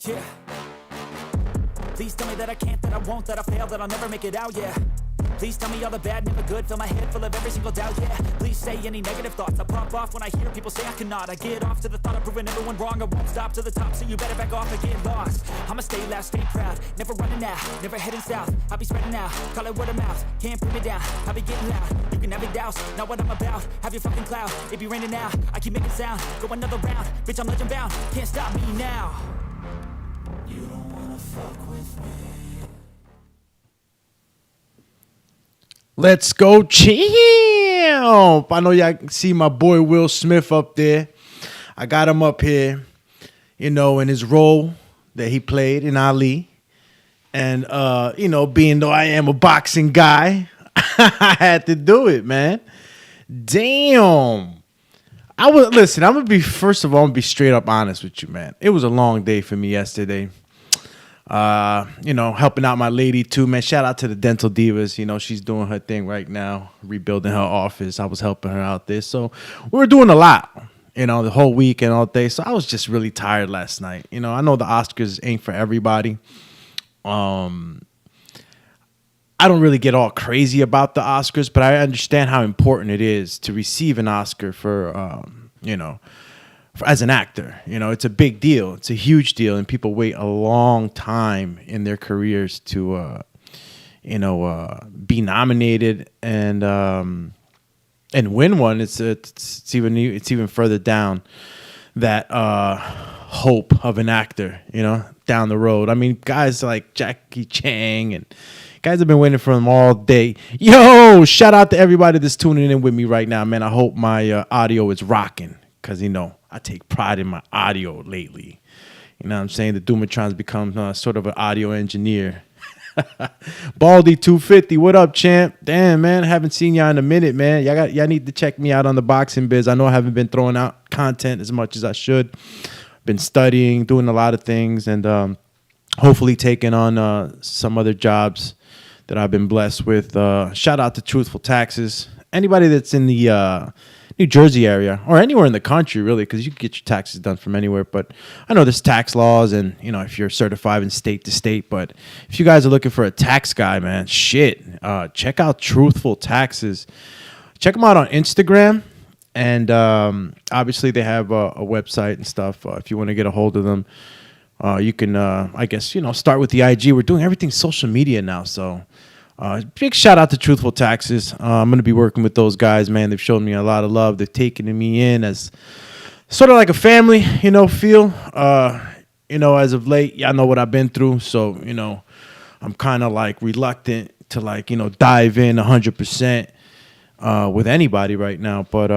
Yeah. Please tell me that I can't, that I won't, that I fail, that I'll never make it out, yeah. Please tell me all the bad, never good, fill my head full of every single doubt, yeah. Please say any negative thoughts, I pop off when I hear people say I cannot. I get off to the thought of proving everyone wrong, I won't stop to the top, so you better back off and get lost. I'ma stay loud, stay proud, never running out, never heading south. I'll be spreading out, call it word of mouth, can't put me down, I'll be getting loud. You can have it douse, not what I'm about, have your fucking cloud, it be raining now. I keep making sound, go another round, bitch I'm legend bound, can't stop me now. You don't wanna fuck with me. Let's go, Chammmp. I know y'all can see my boy Will Smith up there. I got him up here, you know, in his role that he played in Ali. And, you know, being though I am a boxing guy, I had to do it, man. Damn. I'm going to be, first of all, I'm going to be straight up honest with you, man. It was a long day for me yesterday. You know, helping out my lady too, man. Shout out to the Dental Divas. You know, she's doing her thing right now, rebuilding her office. I was helping her out there. So we were doing a lot, you know, the whole week and all day. So I was just really tired last night. You know, I know the Oscars ain't for everybody. I don't really get all crazy about the Oscars, but I understand how important it is to receive an Oscar for, you know, as an actor. You know, it's a big deal. It's a huge deal, and people wait a long time in their careers to, you know, be nominated and win one. It's even further down that hope of an actor, you know, down the road. I mean, guys like Jackie Chan and guys have been waiting for them all day. Yo, shout out to everybody that's tuning in with me right now, man. I hope my audio is rocking because, you know, I take pride in my audio lately. You know what I'm saying? The Doomatron's become sort of an audio engineer. Baldy 250, what up, champ? Damn, man, haven't seen y'all in a minute, man. Y'all need to check me out on the boxing biz. I know I haven't been throwing out content as much as I should. Been studying, doing a lot of things, and hopefully taking on some other jobs that I've been blessed with. Shout out to Truthful Taxes. Anybody that's in the New Jersey area or anywhere in the country, really, because you can get your taxes done from anywhere. But I know there's tax laws, and you know if you're certified in state to state. But if you guys are looking for a tax guy, man, check out Truthful Taxes. Check them out on Instagram, and obviously they have a website and stuff. If you want to get a hold of them, you can, I guess, you know, start with the IG. We're doing everything social media now, so. Big shout out to Truthful Taxes. I'm going to be working with those guys, man. They've shown me a lot of love. They've taken me in as sort of like a family, you know, feel. You know, as of late, y'all know what I've been through. So, you know, I'm kind of like reluctant to like, you know, dive in 100% with anybody right now. But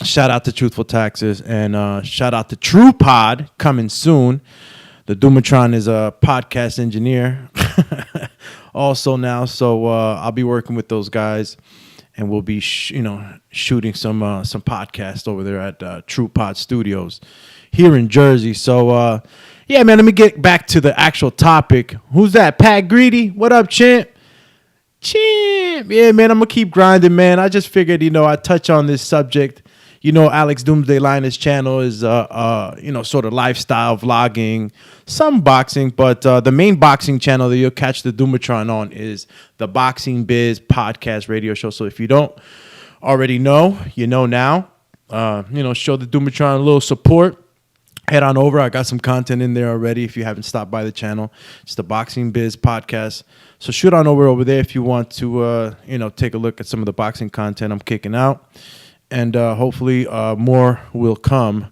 shout out to Truthful Taxes and shout out to True Pod coming soon. The Doomatron is a podcast engineer. Also now, so I'll be working with those guys, and we'll be shooting some podcasts over there at True Pod Studios here in Jersey. So yeah, man, let me get back to the actual topic. Who's that? Pat Greedy? What up, Champ? Yeah, man, I'm gonna keep grinding, man. I just figured, you know, I'd touch on this subject. You know, Alex Doomsday Linus channel is, you know, sort of lifestyle vlogging, some boxing, but the main boxing channel that you'll catch the Doomatron on is the Boxing Biz podcast radio show. So if you don't already know, you know now. You know, show the Doomatron a little support. Head on over. I got some content in there already if you haven't stopped by the channel. It's the Boxing Biz podcast. So shoot on over there if you want to, you know, take a look at some of the boxing content I'm kicking out. And hopefully more will come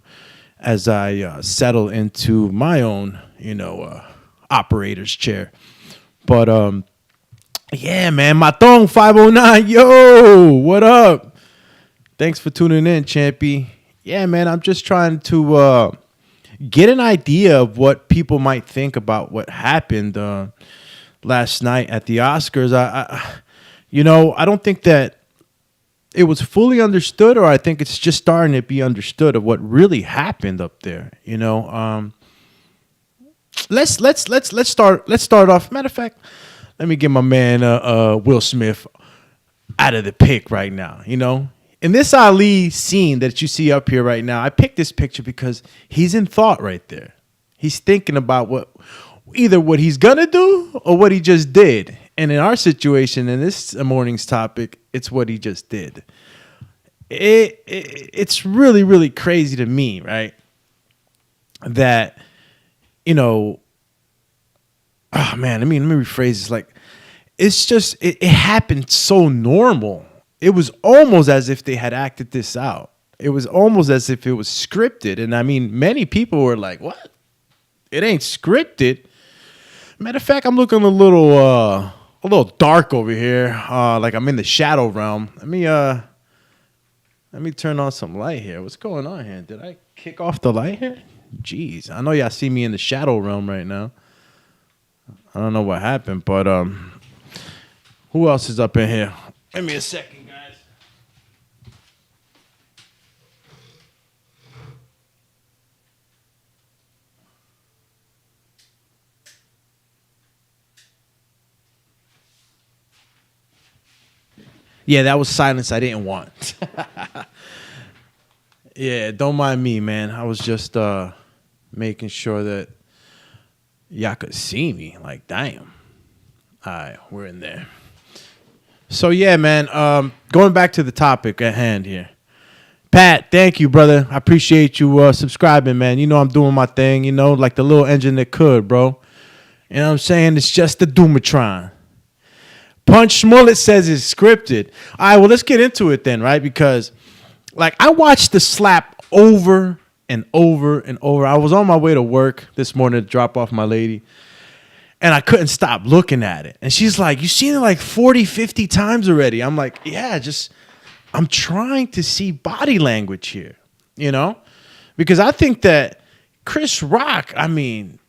as I settle into my own, you know, operator's chair. But, yeah, man, Matong 509, yo, what up? Thanks for tuning in, Champy. Yeah, man, I'm just trying to get an idea of what people might think about what happened last night at the Oscars. You know, I don't think that it was fully understood, or I think it's just starting to be understood of what really happened up there. You know, let's start off. Matter of fact, let me get my man Will Smith out of the pic right now. You know, in this Ali scene that you see up here right now, I picked this picture because he's in thought right there. He's thinking about either what he's gonna do or what he just did. And in our situation, in this morning's topic, it's what he just did. It's really, really crazy to me, right? That, oh man, let me rephrase this. Like, it's just, it happened so normal. It was almost as if they had acted this out. It was almost as if it was scripted. And I mean, many people were like, what? It ain't scripted. Matter of fact, I'm looking a little dark over here. Like I'm in the shadow realm. Let me turn on some light here. What's going on here? Did I kick off the light here? Jeez. I know y'all see me in the shadow realm right now. I don't know what happened, but who else is up in here? Give me a second, guys. Yeah, that was silence I didn't want. Yeah, don't mind me, man. I was just making sure that y'all could see me. Like, damn. All right, we're in there. So, yeah, man, going back to the topic at hand here. Pat, thank you, brother. I appreciate you subscribing, man. You know I'm doing my thing, like the little engine that could, bro. You know what I'm saying? It's just the Doomatron. Punch Smollett says it's scripted. All right, well, let's get into it then, right? Because, like, I watched the slap over and over and over. I was on my way to work this morning to drop off my lady, and I couldn't stop looking at it. And she's like, you've seen it like 40, 50 times already. I'm like, yeah, I'm trying to see body language here, Because I think that Chris Rock, I mean,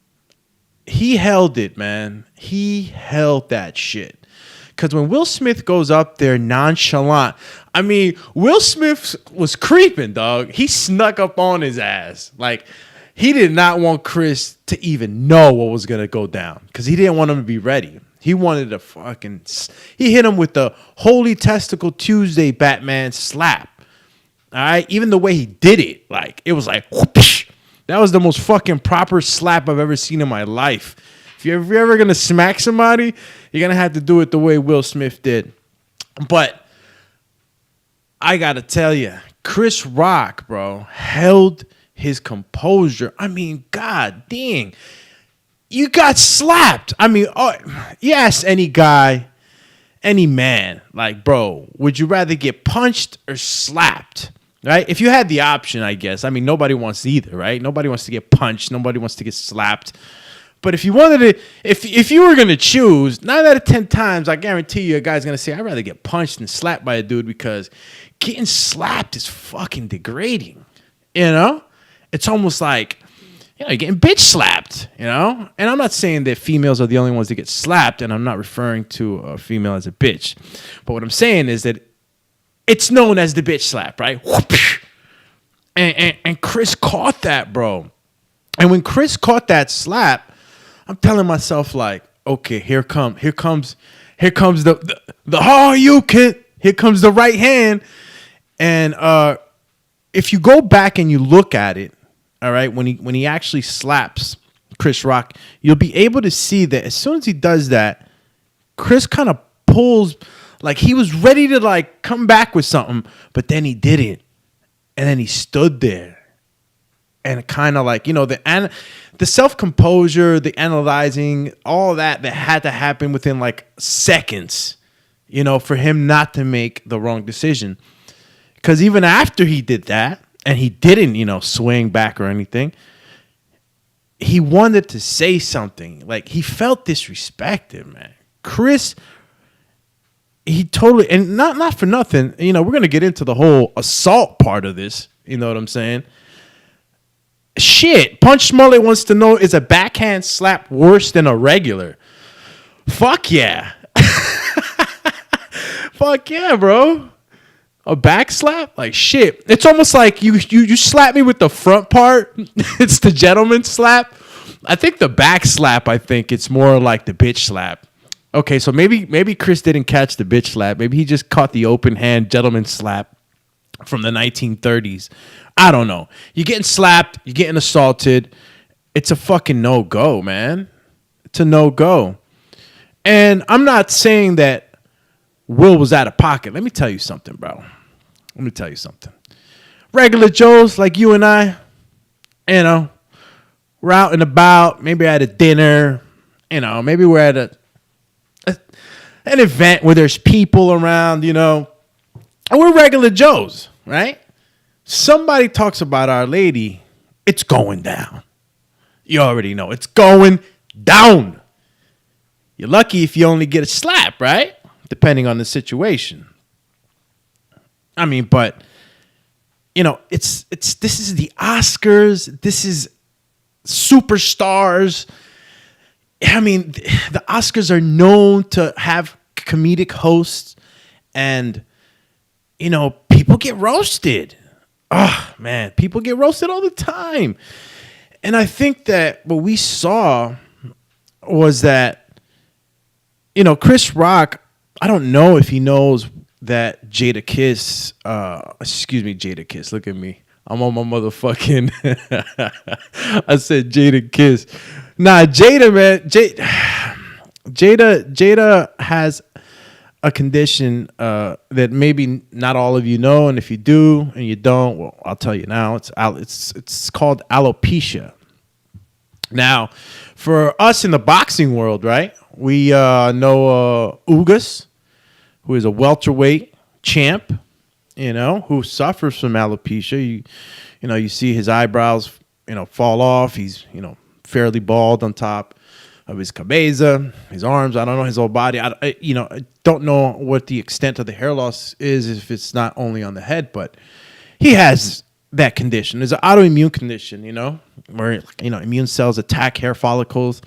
he held it, man. He held that shit. Because when Will Smith goes up there nonchalant, I mean, Will Smith was creeping, dog. He snuck up on his ass. Like, he did not want Chris to even know what was going to go down because he didn't want him to be ready. He wanted to he hit him with the Holy Testicle Tuesday Batman slap. All right? Even the way he did it, like, it was like, whoosh. That was the most fucking proper slap I've ever seen in my life. If you're ever going to smack somebody, you're going to have to do it the way Will Smith did. But I got to tell you, Chris Rock, bro, held his composure. I mean, god dang. You got slapped. I mean, yes, any guy, any man, like, bro, would you rather get punched or slapped? Right? If you had the option, I guess. I mean, nobody wants either, right? Nobody wants to get punched. Nobody wants to get slapped. But if you wanted to, if you were going to choose, 9 out of 10 times, I guarantee you a guy's going to say, I'd rather get punched than slapped by a dude because getting slapped is fucking degrading. It's almost like, you're getting bitch slapped, And I'm not saying that females are the only ones that get slapped, and I'm not referring to a female as a bitch. But what I'm saying is that it's known as the bitch slap, right? And Chris caught that, bro. And when Chris caught that slap, I'm telling myself, like, okay, here comes the you can. Here comes the right hand. And if you go back and you look at it, all right, when he actually slaps Chris Rock, you'll be able to see that as soon as he does that, Chris kind of pulls, like he was ready to like come back with something, but then he didn't. And then he stood there. And kind of like, the self-composure, the analyzing, all that had to happen within like seconds, for him not to make the wrong decision. Because even after he did that, and he didn't, swing back or anything, he wanted to say something. Like, he felt disrespected, man. Chris, he totally, and not for nothing, we're going to get into the whole assault part of this, you know what I'm saying? Shit, Punch Smollett wants to know, is a backhand slap worse than a regular? Fuck yeah. Fuck yeah, bro. A back slap? Like, shit. It's almost like you slap me with the front part. It's the gentleman slap. I think the back slap, it's more like the bitch slap. Okay, so maybe Chris didn't catch the bitch slap. Maybe he just caught the open hand gentleman slap from the 1930s. I don't know. You're getting slapped. You're getting assaulted. it's a fucking no-go, man. It's a no-go. And I'm not saying that Will was out of pocket. Let me tell you something, bro. Let me tell you something. Regular Joes like you and I, you know, we're out and about, maybe at a dinner, you know, maybe we're at an event where there's people around, you know, and we're regular Joes, right? Somebody talks about Our Lady, it's going down. You already know it's going down. You're lucky if you only get a slap, right? Depending on the situation. I mean, but you know, it's this is the Oscars. This is superstars. I mean, the Oscars are known to have comedic hosts, and you know, people get roasted. Oh man, people get roasted all the time. And I think that what we saw was that, you know, Chris Rock, I don't know if he knows that Jada Kiss, look at me. I'm on my motherfucking, I said Jada Kiss. Nah, Jada, man. Jada has a condition that maybe not all of you know, and if you do and you don't, well, I'll tell you now. It's called alopecia. Now, for us in the boxing world, right? We know Ugas, who is a welterweight champ, you know, who suffers from alopecia. You know, you see his eyebrows, you know, fall off. He's, you know, fairly bald on top of his cabeza, his arms. I don't know his whole body. I don't know what the extent of the hair loss is, if it's not only on the head, but he has that condition. It's an autoimmune condition, you know, where, you know, immune cells attack hair follicles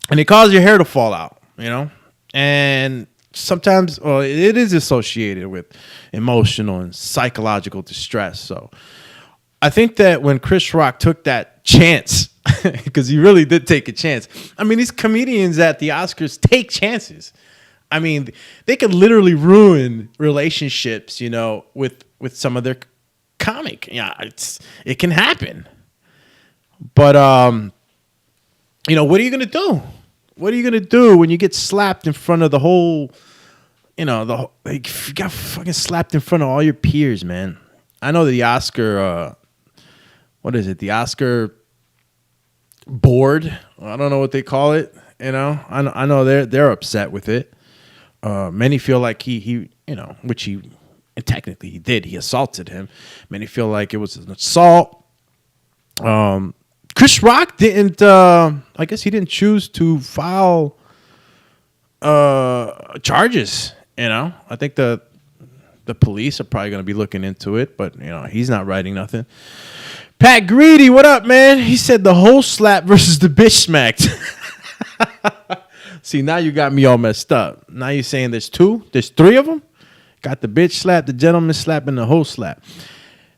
and they cause your hair to fall out, you know, and sometimes it is associated with emotional and psychological distress. So I think that when Chris Rock took that chance, because he really did take a chance. I mean, these comedians at the Oscars take chances. I mean, they could literally ruin relationships, you know, with some of their comic. Yeah, it can happen. But you know, what are you gonna do? What are you gonna do when you get slapped in front of the whole, you know, you got fucking slapped in front of all your peers, man? I know the Oscar, what is it? The Oscar board. I don't know what they call it. You know, I know they're upset with it. Many feel like he you know, which he, and technically he did. He assaulted him. Many feel like it was an assault. Chris Rock didn't. I guess he didn't choose to file charges. You know, I think the police are probably going to be looking into it, but you know, he's not writing nothing. Pat Greedy, what up, man? He said the whole slap versus the bitch smacked. See, now you got me all messed up. Now you're saying there's three of them? Got the bitch slap, the gentleman slap, and the whole slap.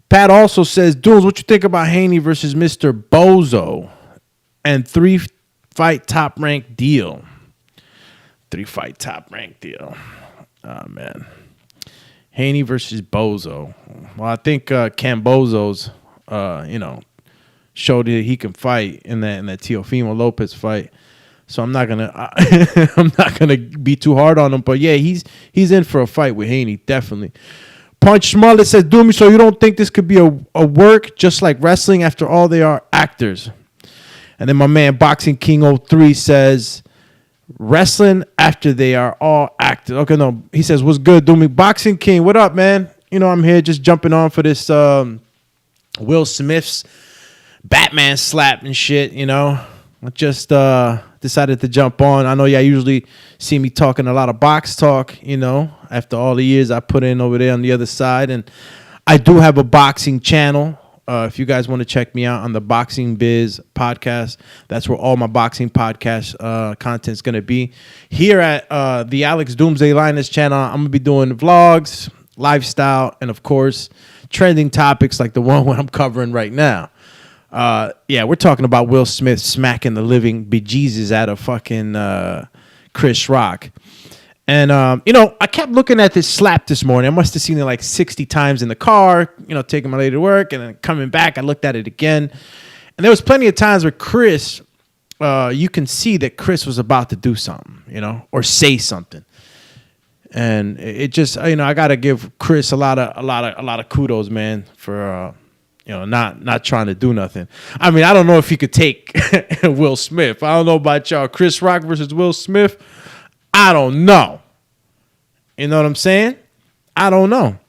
Pat also says, Duels, what you think about Haney versus Mr. Bozo and 3-fight top-ranked deal? 3-fight top-ranked deal. Oh, man. Haney versus Bozo. Well, I think Cambozo's, you know, showed that he can fight in that Teofimo Lopez fight. So I'm not gonna be too hard on him. But yeah, he's in for a fight with Haney, definitely. Punch Smollett says, "Do me, so you don't think this could be a work just like wrestling? After all, they are actors." And then my man Boxing King 03 says, "Wrestling after they are all actors." Okay, no, he says, "What's good, Do me, Boxing King? What up, man? You know, I'm here just jumping on for this Will Smith's Batman slap and shit. You know, I just decided to jump on. I know y'all usually see me talking a lot of box talk, you know, after all the years I put in over there on the other side. And I do have a boxing channel. If you guys want to check me out on the Boxing Biz podcast, that's where all my boxing podcast content is going to be. Here at the Alex Doomsday Linus channel, I'm going to be doing vlogs, lifestyle, and of course, trending topics like the one I'm covering right now. Yeah, we're talking about Will Smith smacking the living bejesus out of fucking Chris Rock. And, you know, I kept looking at this slap this morning. I must have seen it like 60 times in the car, you know, taking my lady to work and then coming back. I looked at it again. And there was plenty of times where Chris, you can see that Chris was about to do something, or say something. And it just, I got to give Chris a lot of kudos, man, for, not trying to do nothing. I mean, I don't know if he could take Will Smith. I don't know about y'all. Chris Rock versus Will Smith. I don't know. You know what I'm saying? I don't know.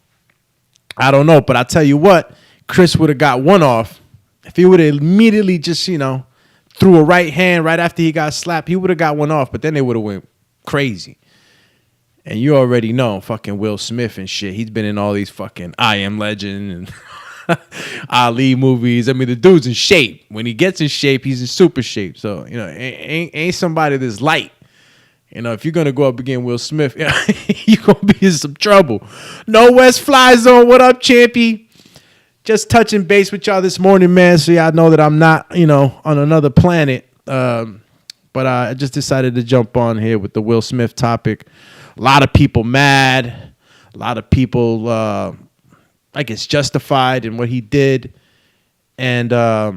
But I tell you what, Chris would have got one off. If he would have immediately just, threw a right hand right after he got slapped, he would have got one off. But then they would have went crazy. And you already know fucking Will Smith and shit. He's been in all these fucking I Am Legend and Ali movies. I mean, the dude's in shape. When he gets in shape, he's in super shape. So, ain't somebody that's light. If you're going to go up against Will Smith, you're going to be in some trouble. No West Fly Zone. What up, Champy? Just touching base with y'all this morning, man, so y'all know that I'm not, on another planet. But I just decided to jump on here with the Will Smith topic. A lot of people mad. A lot of people, I guess, justified in what he did. And I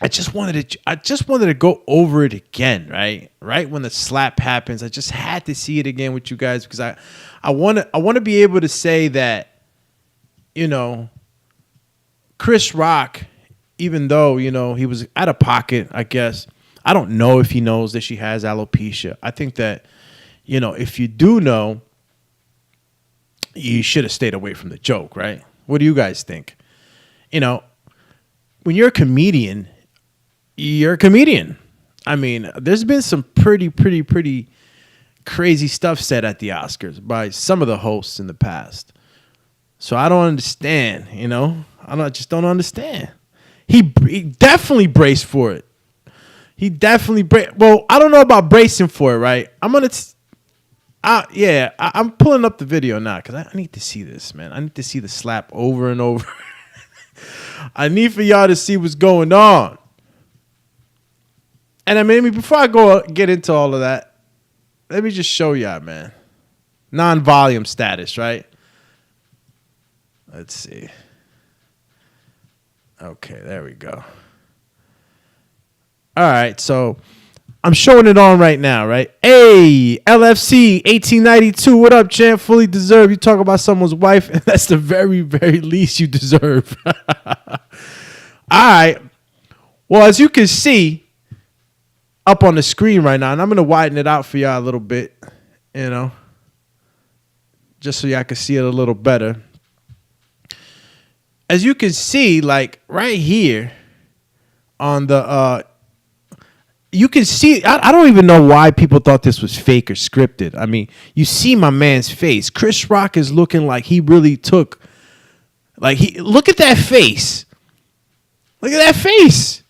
just wanted to go over it again, right? Right when the slap happens, I just had to see it again with you guys because I want to be able to say that, Chris Rock, even though, he was out of pocket, I guess. I don't know if he knows that she has alopecia. I think that, if you do know, you should have stayed away from the joke, right? What do you guys think? When you're a comedian, you're a comedian. I mean, there's been some pretty crazy stuff said at the Oscars by some of the hosts in the past. So I don't understand, I just don't understand. He definitely braced for it. Well, I don't know about bracing for it, right? I'm pulling up the video now because I need to see this, man. I need to see the slap over and over. I need for y'all to see what's going on. And I mean, before I get into all of that, let me just show y'all, man. Non-volume status, right? Let's see. Okay, there we go. All right, so I'm showing it on right now, right? Hey, LFC 1892, what up, champ? Fully deserved. You talk about someone's wife, and that's the very, very least you deserve. All right. Well, as you can see up on the screen right now, and I'm going to widen it out for y'all a little bit, just so y'all can see it a little better. As you can see, like right here on the, you can see, I don't even know why people thought this was fake or scripted. I mean, you see my man's face. Chris Rock is looking like he really took, look at that face. Look at that face.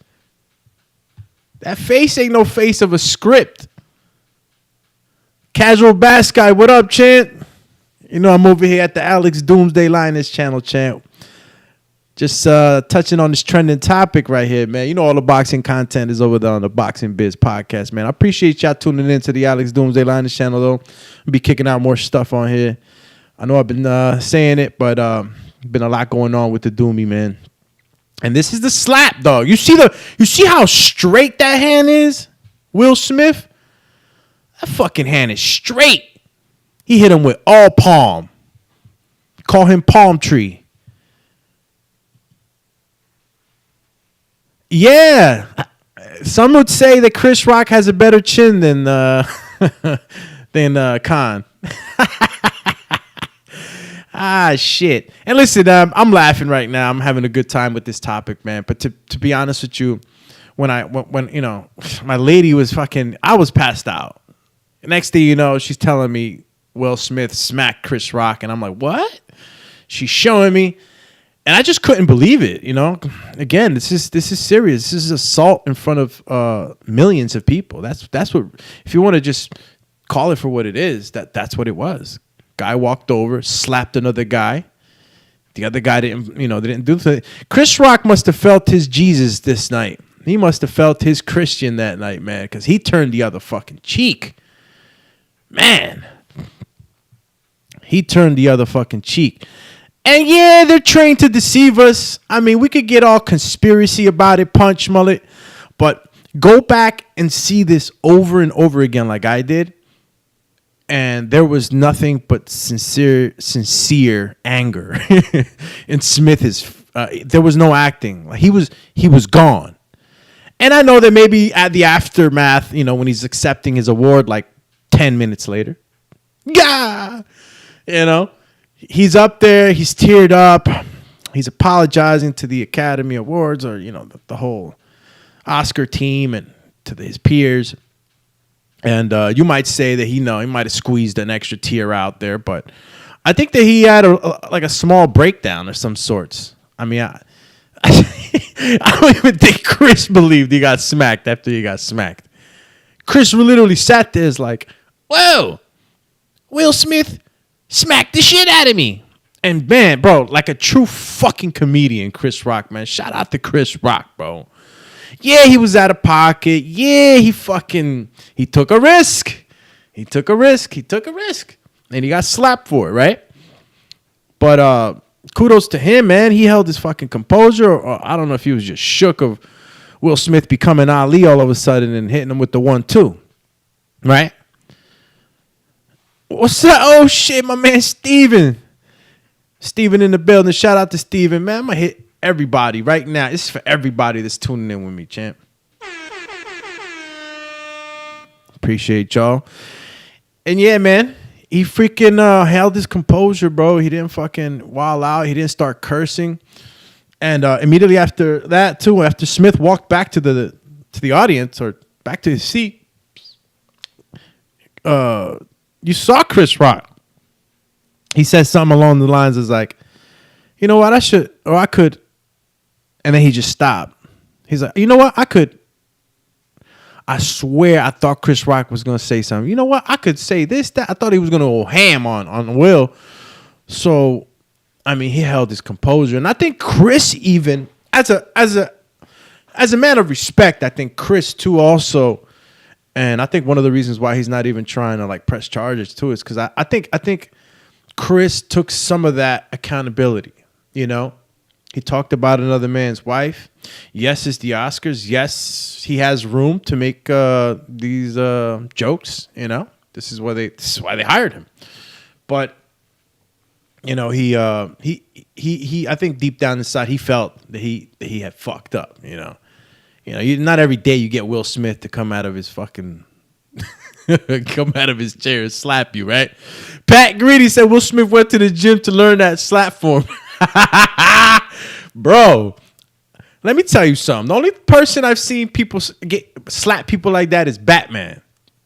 That face ain't no face of a script. Casual Bass Guy, what up, champ? I'm over here at the Alex Doomsday Linus channel, champ. Just touching on this trending topic right here, man. All the boxing content is over there on the Boxing Biz podcast, man. I appreciate y'all tuning in to the Alex Doomsday Linus channel, though. I'll be kicking out more stuff on here. I know I've been saying it, but been a lot going on with the Doomy, man. And this is the slap, dog. You see how straight that hand is, Will Smith? That fucking hand is straight. He hit him with all palm. Call him Palm Tree. Yeah, some would say that Chris Rock has a better chin than Khan. Shit. And listen, I'm laughing right now. I'm having a good time with this topic, man. But to be honest with you, when my lady was I was passed out. Next thing you know, she's telling me Will Smith smacked Chris Rock, and I'm like, what? She's showing me. And I just couldn't believe it, Again, this is serious. This is assault in front of millions of people. That's what. If you want to just call it for what it is, that's what it was. Guy walked over, slapped another guy. The other guy didn't do anything. Chris Rock must have felt his Jesus this night. He must have felt his Christian that night, man, because he turned the other fucking cheek, man. He turned the other fucking cheek. And yeah, they're trained to deceive us. I mean, we could get all conspiracy about it, Punch Mullet, but go back and see this over and over again like I did. And there was nothing but sincere anger in Smith. There was no acting. Like he was gone. And I know that maybe at the aftermath, when he's accepting his award, like 10 minutes later, he's up there, he's teared up, he's apologizing to the Academy Awards or, the whole Oscar team and to his peers. And you might say that he might have squeezed an extra tear out there, but I think that he had a small breakdown of some sorts. I mean, I don't even think Chris believed he got smacked after he got smacked. Chris literally sat there as like, whoa, Will Smith smacked the shit out of me. And man, bro, like a true fucking comedian, Chris Rock, man. Shout out to Chris Rock, bro. Yeah, he was out of pocket. Yeah, he took a risk. He took a risk. And he got slapped for it, right? But kudos to him, man. He held his fucking composure. Or I don't know if he was just shook of Will Smith becoming Ali all of a sudden and hitting him with the 1-2. Right? What's up? Oh, shit, my man Steven. Steven in the building. Shout out to Steven, man. I'm going to hit everybody right now. This is for everybody that's tuning in with me, champ. Appreciate y'all. And yeah, man, he freaking held his composure, bro. He didn't fucking wild out. He didn't start cursing. And immediately after that, too, after Smith walked back to the audience or back to his seat, you saw Chris Rock. He said something along the lines of like, you know what, I could. And then he just stopped. He's like, you know what, I swear I thought Chris Rock was going to say something. You know what, I could say this, that. I thought he was going to go ham on Will. So, I mean, he held his composure. And I think Chris even, as a man of respect, I think Chris too also, and I think one of the reasons why he's not even trying to like press charges too is because I think Chris took some of that accountability, He talked about another man's wife. Yes, it's the Oscars. Yes, he has room to make these jokes. This is why they hired him. But he I think deep down inside he felt that he had fucked up. Not every day you get Will Smith to come out of his fucking come out of his chair and slap you, right? Pat Greedy said Will Smith went to the gym to learn that slap form. Bro, let me tell you something. The only person I've seen people slap people like that is Batman.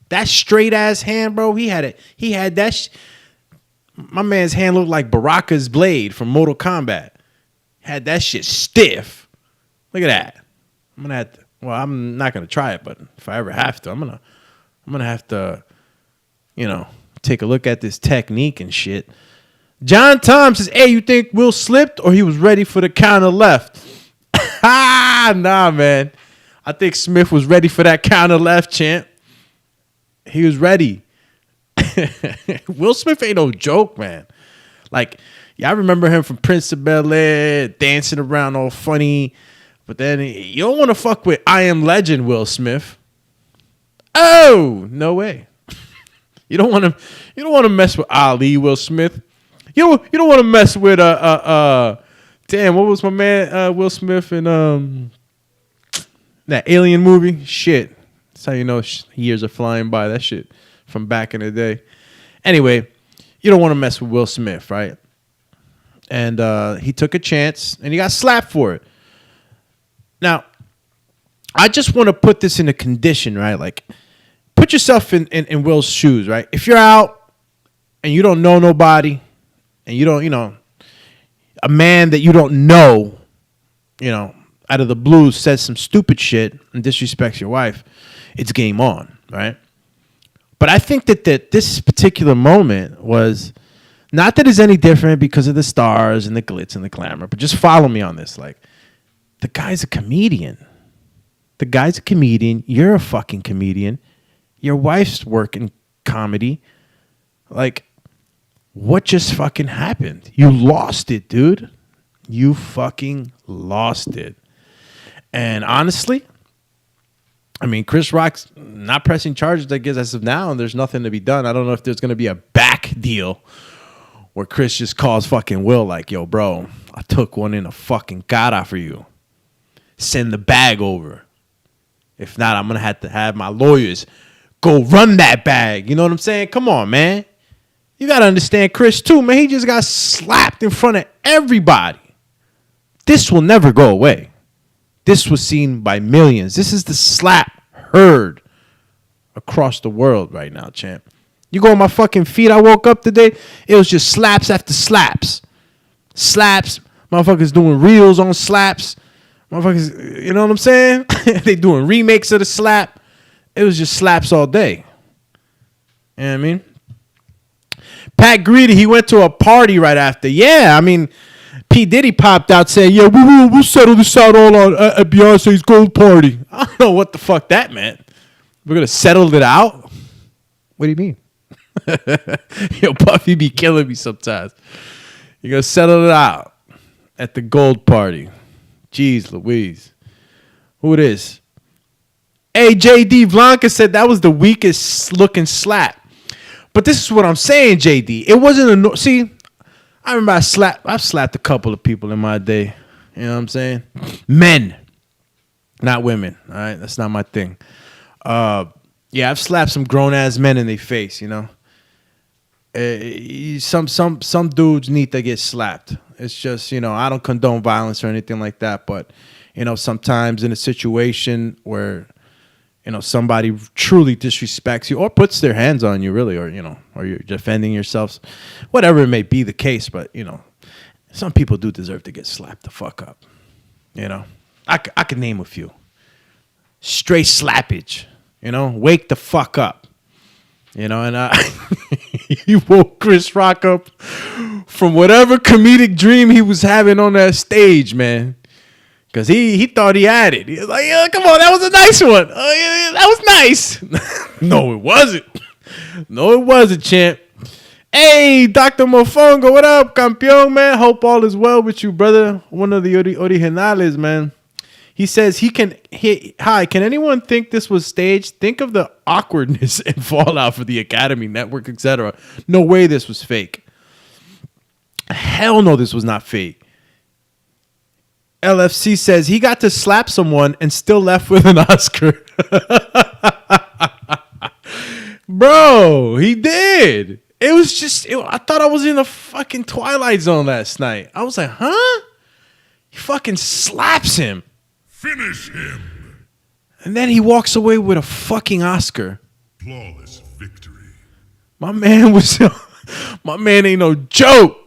That straight ass hand, bro. He had it. He had that. My man's hand looked like Baraka's blade from Mortal Kombat. Had that shit stiff. Look at that. I'm gonna have to. Well, I'm not gonna try it, but if I ever have to, I'm gonna have to, take a look at this technique and shit. John Tom says, hey, you think Will slipped or he was ready for the counter left? Nah, man. I think Smith was ready for that counter left, champ. He was ready. Will Smith ain't no joke, man. Like, yeah, I remember him from Prince of Bel-Air, dancing around all funny. But then you don't want to fuck with I Am Legend Will Smith. Oh, no way. You don't want to mess with Ali Will Smith. You don't want to mess with damn, what was my man Will Smith in that Alien movie? Shit. That's how you know years are flying by. That shit from back in the day. Anyway, you don't want to mess with Will Smith, right? And he took a chance and he got slapped for it. Now, I just want to put this in a condition, right? Like, put yourself in Will's shoes, right? If you're out and you don't know nobody and you don't, a man that you don't know, out of the blue says some stupid shit and disrespects your wife, it's game on, right? But I think that this particular moment was, not that it's any different because of the stars and the glitz and the glamour, but just follow me on this. Like, the guy's a comedian. The guy's a comedian. You're a fucking comedian. Your wife's working comedy. Like, what just fucking happened? You lost it, dude. You fucking lost it. And honestly, I mean, Chris Rock's not pressing charges, I guess, as of now, and there's nothing to be done. I don't know if there's going to be a back deal where Chris just calls fucking Will like, yo, bro, I took one in a fucking cara for you. Send the bag over. If not, I'm going to have my lawyers go run that bag. You know what I'm saying? Come on, man. You got to understand Chris, too, man. He just got slapped in front of everybody. This will never go away. This was seen by millions. This is the slap heard across the world right now, champ. You go on my fucking feed. I woke up today. It was just slaps after slaps. Slaps. Motherfuckers doing reels on slaps. Motherfuckers, you know what I'm saying? They doing remakes of the slap. It was just slaps all day. You know what I mean? Pat Greedy, he went to a party right after. Yeah, I mean, P. Diddy popped out saying, yeah, we'll settle this out all on at Beyonce's gold party. I don't know what the fuck that meant. We're going to settle it out? What do you mean? Yo, Puffy be killing me sometimes. You're going to settle it out at the gold party. Jeez Louise. Who it is? Hey, JD Blanca said that was the weakest looking slap. But this is what I'm saying, JD. It wasn't a... See, I remember I've slapped a couple of people in my day. You know what I'm saying? Men. Not women. All right? That's not my thing. Yeah, I've slapped some grown-ass men in their face, you know? Some dudes need to get slapped. It's just, you know, I don't condone violence or anything like that, but, you know, sometimes in a situation where, you know, somebody truly disrespects you or puts their hands on you, really, or, you know, or you're defending yourselves, whatever it may be the case, but, you know, some people do deserve to get slapped the fuck up, you know? I could name a few. Straight slappage, you know? Wake the fuck up, you know? And he woke Chris Rock up from whatever comedic dream he was having on that stage, man. Because he thought he had it. He was like, yeah, come on, that was a nice one. Oh, yeah, that was nice. No, it wasn't. No, it wasn't, champ. Hey, Dr. Mofongo, what up, campeón, man? Hope all is well with you, brother. One of the originales, man. He says, hi, can anyone think this was staged? Think of the awkwardness and fallout for the Academy Network, etc. No way this was fake. Hell no, this was not fake. LFC says he got to slap someone and still left with an Oscar. Bro, he did. It was just, I thought I was in a fucking Twilight Zone last night. I was like, huh? He fucking slaps him. Finish him. And then he walks away with a fucking Oscar. Flawless victory. My man ain't no joke.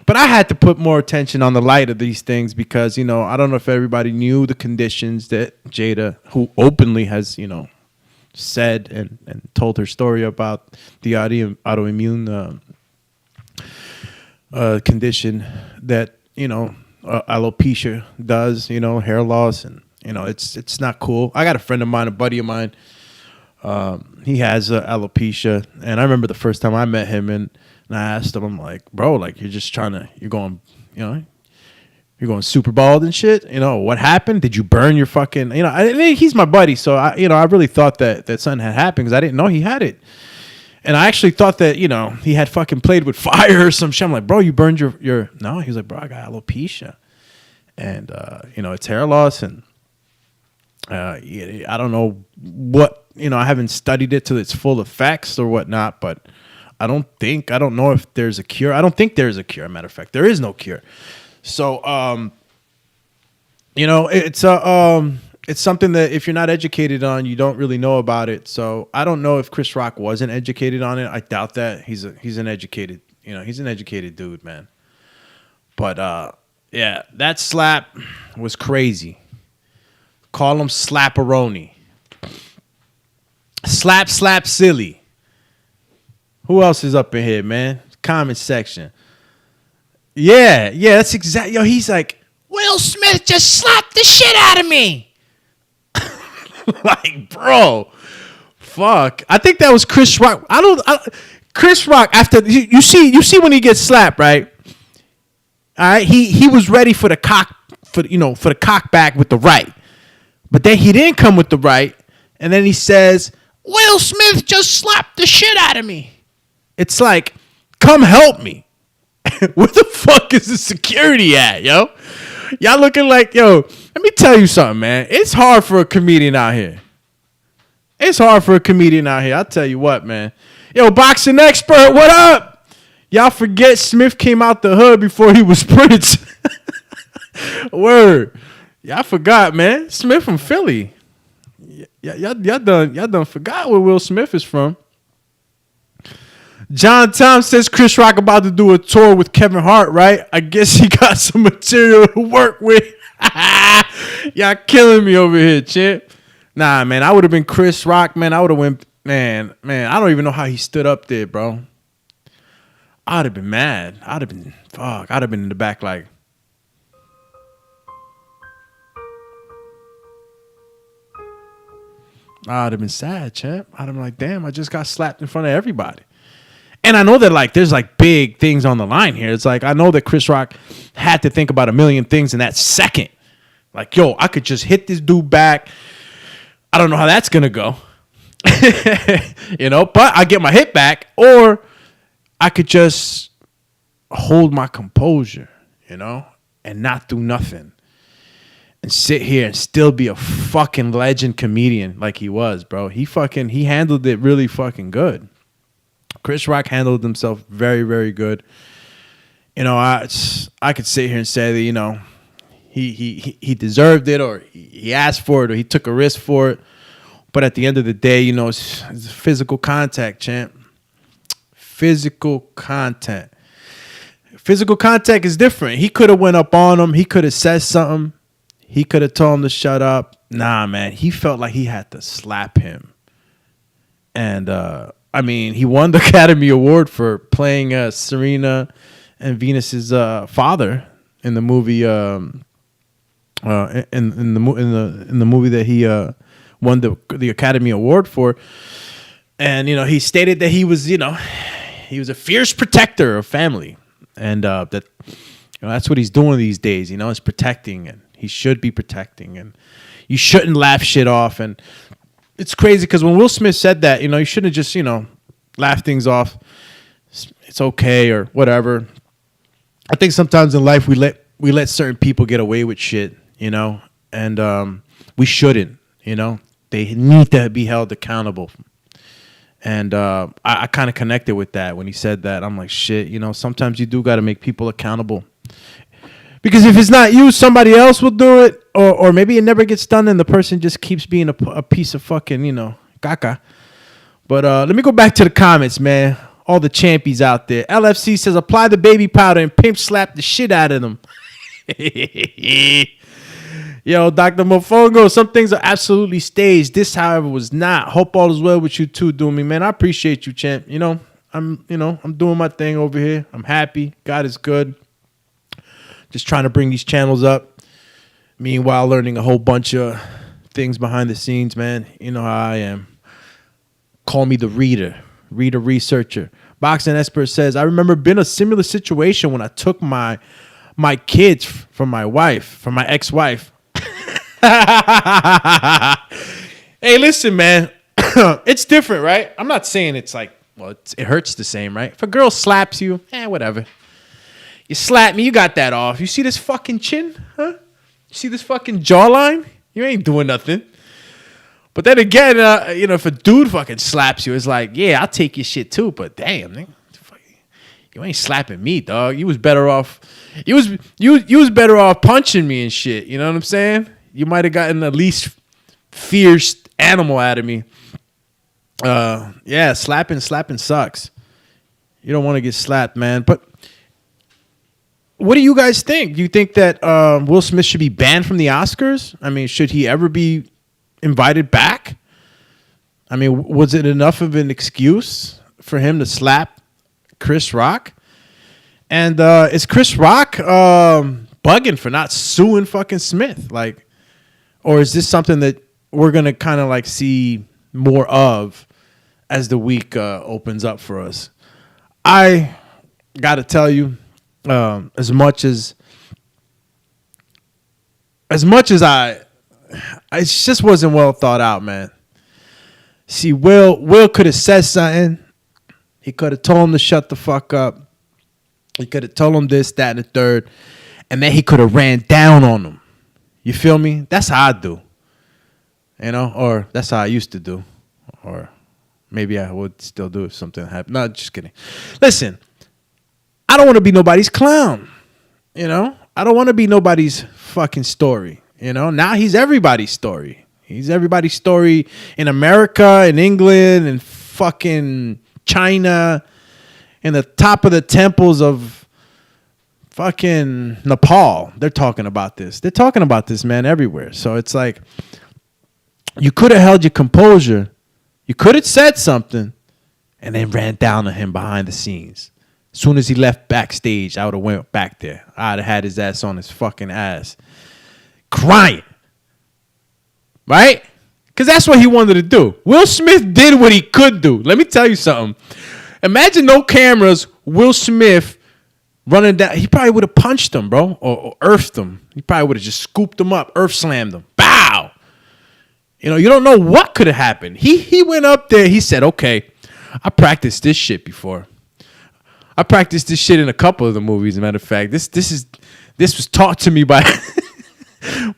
But I had to put more attention on the light of these things because, you know, I don't know if everybody knew the conditions that Jada, who openly has, you know, said and told her story about the autoimmune condition that, you know, alopecia does, you know, hair loss. And, you know, it's not cool. I got a friend of mine, a buddy of mine. He has alopecia. And I remember the first time I met him and I asked him, I'm like, bro, like you're going super bald and shit. You know, what happened? Did you burn your fucking, you know, he's my buddy. So I really thought that something had happened because I didn't know he had it. And I actually thought that, you know, he had fucking played with fire or some shit. I'm like, bro, you burned your, no, he was like, bro, I got alopecia. And, you know, it's hair loss. And I don't know what, you know, I haven't studied it to its full effects or whatnot, but I don't know if there's a cure. I don't think there's a cure. Matter of fact, there is no cure. So, you know, it's something that if you're not educated on, you don't really know about it. So I don't know if Chris Rock wasn't educated on it. I doubt that. He's an educated, you know, he's an educated dude, man. But yeah, that slap was crazy. Call him slapperoni. Slap silly. Who else is up in here, man? Comment section. Yeah, that's exactly. Yo, he's like, Will Smith just slapped the shit out of me. Like, bro, fuck. I think that was Chris Rock. Chris Rock, after you see when he gets slapped, right? All right, he was ready for the cock for the cock back with the right, but then he didn't come with the right, and then he says, "Will Smith just slapped the shit out of me." It's like, come help me. Where the fuck is the security at, yo? Y'all looking like, yo, let me tell you something, man. It's hard for a comedian out here. I'll tell you what, man. Yo, boxing expert, what up? Y'all forget Smith came out the hood before he was Prince. Word. Y'all forgot, man. Smith from Philly. Y'all done forgot where Will Smith is from. John Tom says Chris Rock about to do a tour with Kevin Hart, right? I guess he got some material to work with. Y'all killing me over here, champ. Nah, man, I would have been Chris Rock, man. I would have went, man. I don't even know how he stood up there, bro. I'd have been mad. I'd have been in the back like. I'd have been sad, champ. I'd have been like, damn, I just got slapped in front of everybody. And I know that like there's like big things on the line here. It's like I know that Chris Rock had to think about a million things in that second. Like, yo, I could just hit this dude back. I don't know how that's gonna go. But I get my hit back, or I could just hold my composure, and not do nothing. And sit here and still be a fucking legend comedian like he was, bro. He handled it really fucking good. Chris Rock handled himself very, very good. I could sit here and say that, he deserved it, or he asked for it, or he took a risk for it. But at the end of the day, it's physical contact, champ. Physical contact. Physical contact is different. He could have went up on him. He could have said something. He could have told him to shut up. Nah, man. He felt like he had to slap him. And, he won the Academy Award for playing Serena and Venus's father in the movie. In the movie that he won the Academy Award for. And he stated that he was a fierce protector of family, and that that's what he's doing these days. Is protecting, and he should be protecting, and you shouldn't laugh shit off. And it's crazy because when Will Smith said that, you shouldn't just laugh things off. It's okay or whatever. I think sometimes in life we let certain people get away with shit, and we shouldn't. They need to be held accountable. And I kind of connected with that when he said that. I'm like, shit, sometimes you do got to make people accountable. Because if it's not you, somebody else will do it. Or maybe it never gets done and the person just keeps being a piece of fucking, caca. But let me go back to the comments, man. All the champies out there. LFC says, apply the baby powder and pimp slap the shit out of them. Yo, Dr. Mofongo, some things are absolutely staged. This, however, was not. Hope all is well with you too, Doomy, man. I appreciate you, champ. I'm doing my thing over here. I'm happy. God is good. Just trying to bring these channels up. Meanwhile, learning a whole bunch of things behind the scenes, man. You know how I am. Call me the reader researcher. Boxing expert says, I remember being a similar situation when I took my kids from my ex-wife. Hey, listen, man. It's different, right? I'm not saying it's like, well, it hurts the same, right? If a girl slaps you, whatever. You slap me, you got that off. You see this fucking chin, huh? You see this fucking jawline? You ain't doing nothing. But then again, if a dude fucking slaps you, it's like, yeah, I'll take your shit too. But damn, nigga, you ain't slapping me, dog. You was better off. You was better off punching me and shit. You know what I'm saying? You might have gotten the least fierce animal out of me. Yeah, slapping sucks. You don't want to get slapped, man. But what do you guys think? Do you think that Will Smith should be banned from the Oscars? I mean, should he ever be invited back? I mean, was it enough of an excuse for him to slap Chris Rock? And is Chris Rock bugging for not suing fucking Smith? Like, or is this something that we're going to kind of like see more of as the week opens up for us? I got to tell you, as much as it just wasn't well thought out, man. See, Will could have said something. He could have told him to shut the fuck up. He could have told him this, that, and the third. And then he could have ran down on him. You feel me? That's how I do. You know? Or that's how I used to do. Or maybe I would still do if something happened. No, just kidding. Listen, I don't want to be nobody's clown. You know? I don't want to be nobody's fucking story. You know? Now he's everybody's story. He's everybody's story in America, in England, in fucking China, in the top of the temples of fucking Nepal. They're talking about this. They're talking about this, man, everywhere. So it's like, you could have held your composure. You could have said something and then ran down on him behind the scenes. As soon as he left backstage, I would have went back there. I'd have had his ass on his fucking ass, crying. Right? Because that's what he wanted to do. Will Smith did what he could do. Let me tell you something. Imagine no cameras, Will Smith running down. He probably would have punched him, bro, or earthed him. He probably would have just scooped him up, earth slammed him. Bow! You know, you don't know what could have happened. He went up there. He said, okay, I practiced this shit before. I practiced this shit in a couple of the movies, as a matter of fact. This was taught to me by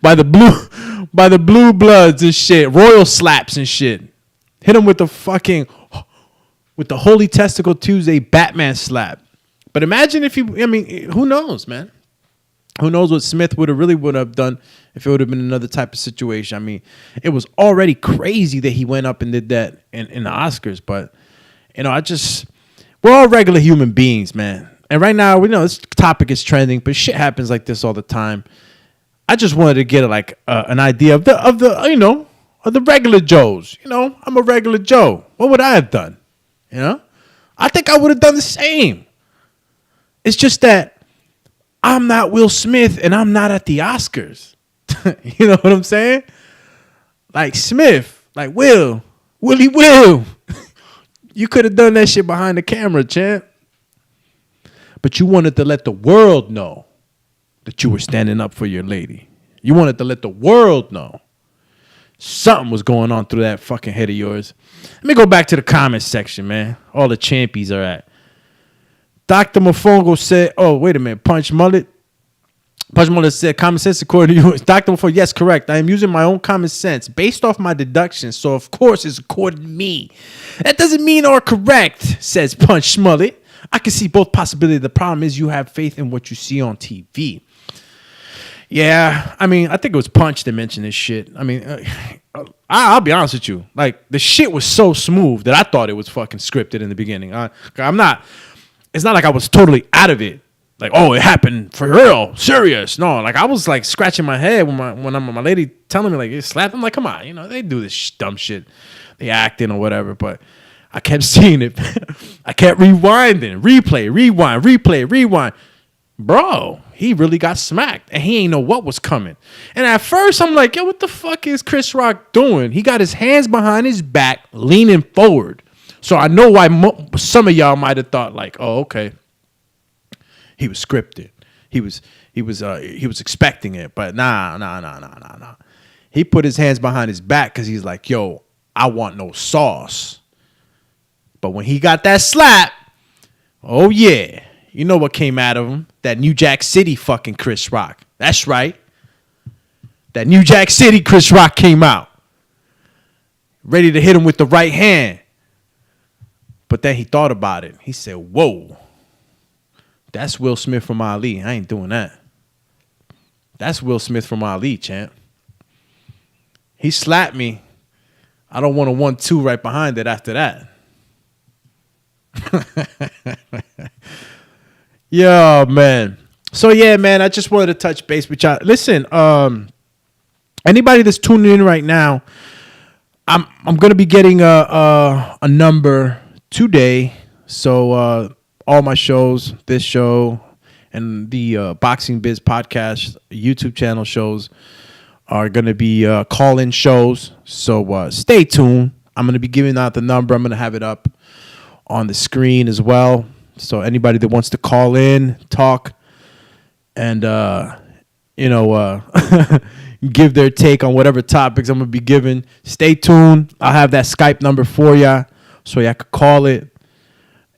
by the blue bloods and shit, royal slaps and shit. Hit him with the Holy Testicle Tuesday Batman slap. But imagine if who knows, man? Who knows what Smith would have done if it would have been another type of situation. I mean, it was already crazy that he went up and did that in the Oscars. But, you know, we're all regular human beings, man. And right now, we know this topic is trending, but shit happens like this all the time. I just wanted to get an idea of the regular Joes. You know, I'm a regular Joe. What would I have done? You know, I think I would have done the same. It's just that I'm not Will Smith and I'm not at the Oscars. You know what I'm saying? Like Smith, like Will. You could have done that shit behind the camera, champ. But you wanted to let the world know that you were standing up for your lady. You wanted to let the world know something was going on through that fucking head of yours. Let me go back to the comments section, man. All the champies are at. Dr. Mofongo said, oh, wait a minute. Punch Mullet said, common sense according to you. Dr. Mofongo, yes, correct. I am using my own common sense based off my deductions. So, of course, it's according to me. That doesn't mean or correct, says Punch Mullet. I can see both possibilities. The problem is you have faith in what you see on TV. Yeah, I mean, I think it was Punch that mentioned this shit. I mean, I'll be honest with you. Like, the shit was so smooth that I thought it was fucking scripted in the beginning. It's not like I was totally out of it. Like, oh, it happened for real, serious. No, like I was like scratching my head when my lady telling me like it slapped. I'm like, come on, you know, they do this dumb shit. They acting or whatever, but I kept seeing it. I kept rewinding, rewind. Bro, he really got smacked and he ain't know what was coming. And at first I'm like, yo, what the fuck is Chris Rock doing? He got his hands behind his back, leaning forward. So I know why some of y'all might have thought like, oh, okay, he was scripted. He was expecting it, but nah. He put his hands behind his back because he's like, yo, I want no sauce. But when he got that slap, oh yeah, you know what came out of him? That New Jack City fucking Chris Rock. That's right. That New Jack City Chris Rock came out. Ready to hit him with the right hand. But then he thought about it. He said, whoa, that's Will Smith from Ali. I ain't doing that. That's Will Smith from Ali, champ. He slapped me. I don't want a 1-2 right behind it after that. Yo, man. So, yeah, man, I just wanted to touch base with y'all. Listen, anybody that's tuning in right now, I'm going to be getting a number today. So, all my shows, this show, and the Boxing Biz podcast YouTube channel shows are going to be call-in shows. So, stay tuned. I'm going to be giving out the number. I'm going to have it up on the screen as well. So anybody that wants to call in, talk, and give their take on whatever topics I'm gonna be giving, stay tuned. I'll have that Skype number for ya, so y'all could call it,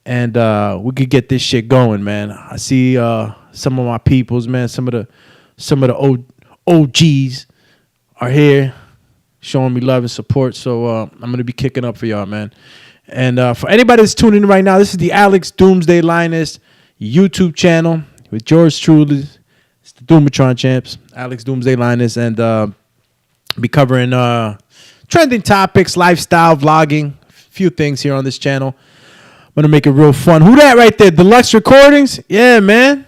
and we could get this shit going, man. I see some of my peoples, man. Some of the OGs are here, showing me love and support. So I'm gonna be kicking up for y'all, man. And for anybody that's tuning in right now, this is the Alex Doomsday Linus YouTube channel with George truly. It's the Doomatron Champs, Alex Doomsday Linus, and be covering trending topics, lifestyle, vlogging, a few things here on this channel. I'm gonna make it real fun. Who that right there? Deluxe Recordings? Yeah, man.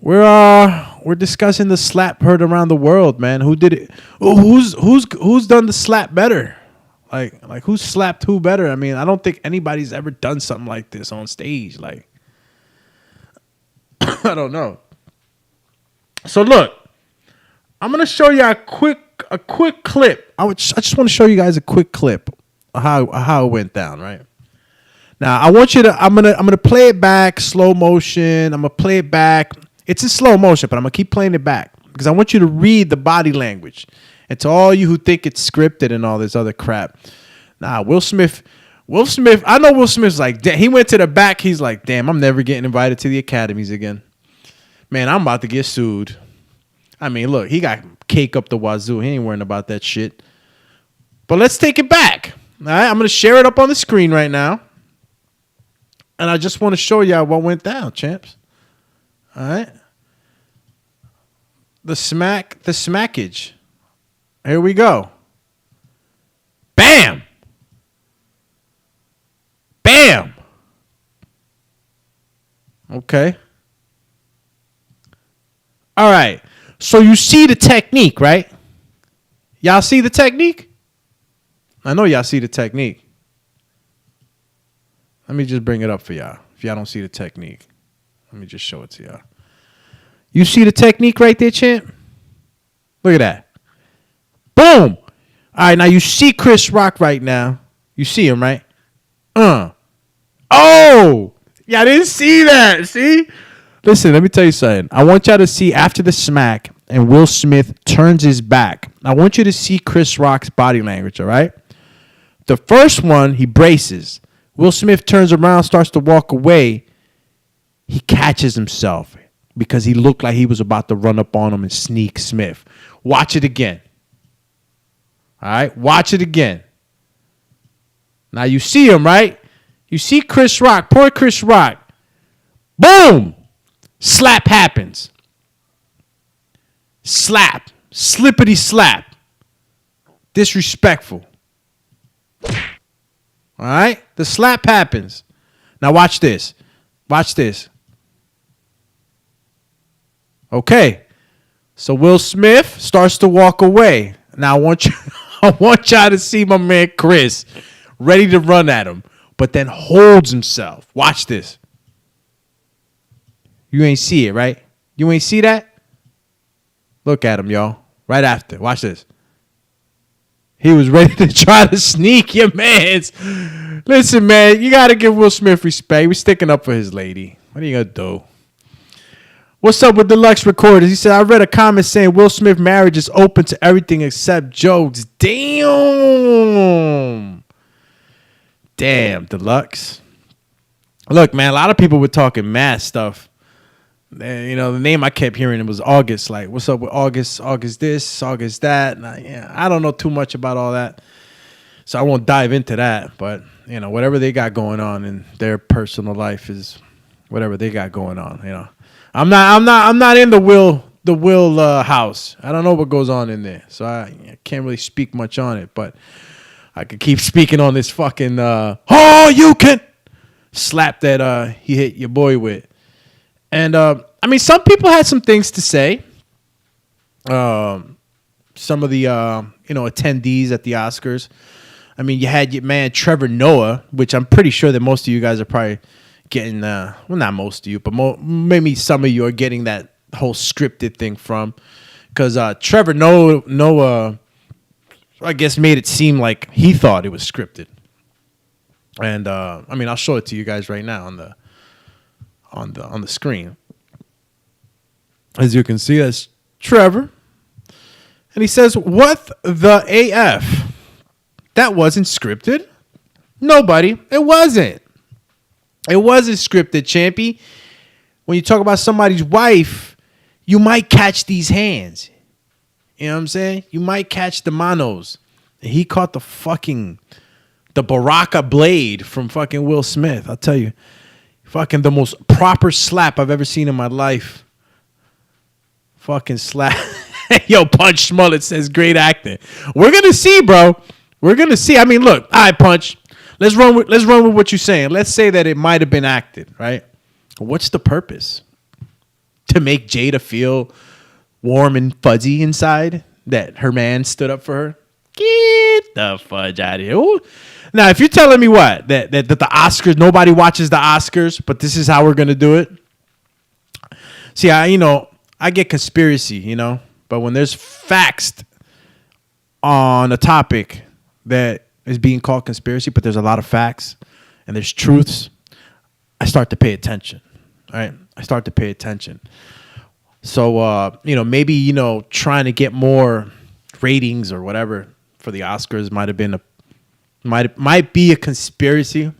We're discussing the slap heard around the world, man. Who did it? Who's done the slap better? Like who slapped who better? I mean, I don't think anybody's ever done something like this on stage. Like, I don't know. So look, I'm gonna show you a quick clip. I just want to show you guys a quick clip of how it went down. Right now, I want you to. I'm gonna play it back slow motion. I'm gonna play it back. It's in slow motion, but I'm gonna keep playing it back because I want you to read the body language. And to all you who think it's scripted and all this other crap, nah, Will Smith, I know Will Smith's like, he went to the back. He's like, damn, I'm never getting invited to the academies again. Man, I'm about to get sued. I mean, look, he got cake up the wazoo. He ain't worrying about that shit. But let's take it back. All right, I'm going to share it up on the screen right now. And I just want to show y'all what went down, champs. All right. The smackage. Here we go. Bam. Bam. Okay. All right. So you see the technique, right? Y'all see the technique? I know y'all see the technique. Let me just bring it up for y'all. If y'all don't see the technique, let me just show it to y'all. You see the technique right there, champ? Look at that. Boom. All right, now you see Chris Rock right now. You see him, right? Oh. Y'all didn't see that. See? Listen, let me tell you something. I want y'all to see after the smack and Will Smith turns his back. I want you to see Chris Rock's body language, all right? The first one, he braces. Will Smith turns around, starts to walk away. He catches himself because he looked like he was about to run up on him and sneak Smith. Watch it again. All right, watch it again. Now you see him, right? You see Chris Rock, poor Chris Rock. Boom! Slap happens. Slap. Slippity slap. Disrespectful. All right? The slap happens. Now watch this. Watch this. Okay. So Will Smith starts to walk away. Now I want y'all to see my man Chris ready to run at him, but then holds himself. Watch this. You ain't see it, right? You ain't see that? Look at him, y'all. Right after. Watch this. He was ready to try to sneak your mans. Listen, man, you got to give Will Smith respect. We're sticking up for his lady. What are you going to do? What's up with Deluxe Recorders? He said, I read a comment saying Will Smith marriage is open to everything except jokes. Damn. Damn, Deluxe. Look, man, a lot of people were talking mad stuff. You know, the name I kept hearing was August. Like, what's up with August? August this, August that. And I don't know too much about all that, so I won't dive into that. But you know, whatever they got going on in their personal life is whatever they got going on. You know, I'm not in the Will house. I don't know what goes on in there, so I can't really speak much on it. But I could keep speaking on this fucking you can slap that he hit your boy with. And, I mean, some people had some things to say. Some of the, attendees at the Oscars. I mean, you had your man Trevor Noah, which I'm pretty sure that most of you guys are probably getting, well, not most of you, but maybe some of you are getting that whole scripted thing from. Because Trevor Noah, I guess, made it seem like he thought it was scripted. And I mean, I'll show it to you guys right now on the screen. As you can see, that's Trevor. And he says, "What the AF? That wasn't scripted. Nobody. It wasn't. It wasn't scripted, Champy. When you talk about somebody's wife, you might catch these hands. You know what I'm saying? You might catch the manos." And he caught the Baraka blade from fucking Will Smith. I'll tell you, fucking the most proper slap I've ever seen in my life. Fucking slap. Yo, Punch Smollett says great acting. We're gonna see, bro. We're gonna see. I mean, look, all right, Punch. Let's run with what you're saying. Let's say that it might have been acted, right? What's the purpose? To make Jada feel warm and fuzzy inside that her man stood up for her? Get the fudge out of here. Ooh. Now, if you're telling me what? That the Oscars, nobody watches the Oscars, but this is how we're going to do it? See, I get conspiracy, but when there's facts on a topic that is being called conspiracy, but there's a lot of facts and there's truths, I start to pay attention, right? I start to pay attention. So, maybe, trying to get more ratings or whatever for the Oscars might be a conspiracy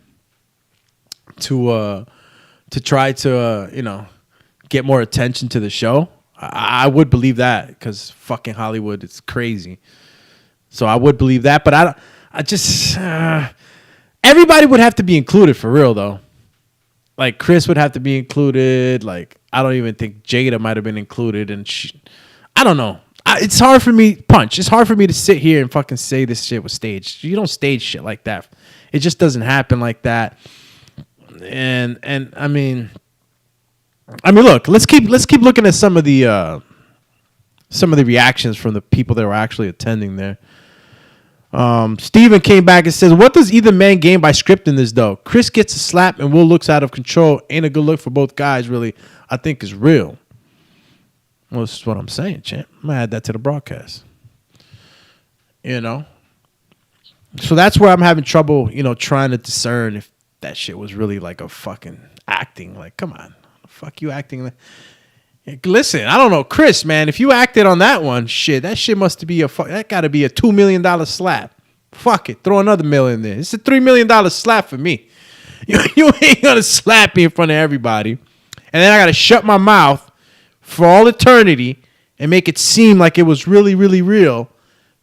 to try to, get more attention to the show. I would believe that because fucking Hollywood is crazy. So I would believe that, but I just everybody would have to be included for real though. Like Chris would have to be included. Like I don't even think Jada might have been included, and I don't know. It's hard for me, Punch. It's hard for me to sit here and fucking say this shit was staged. You don't stage shit like that. It just doesn't happen like that. And I mean, look. Let's keep looking at some of the reactions from the people that were actually attending there. Steven came back and says, "What does either man gain by scripting this, though? Chris gets a slap and Will looks out of control. Ain't a good look for both guys, really. I think is real." Well, this is what I'm saying, champ. I'm going to add that to the broadcast. So that's where I'm having trouble, trying to discern if that shit was really like a fucking acting. Like, come on. The fuck you acting? Listen, I don't know. Chris, man, if you acted on that one, shit, that shit must be that got to be a $2 million slap. Fuck it. Throw another million there. It's a $3 million slap for me. You ain't going to slap me in front of everybody. And then I got to shut my mouth for all eternity and make it seem like it was really, really real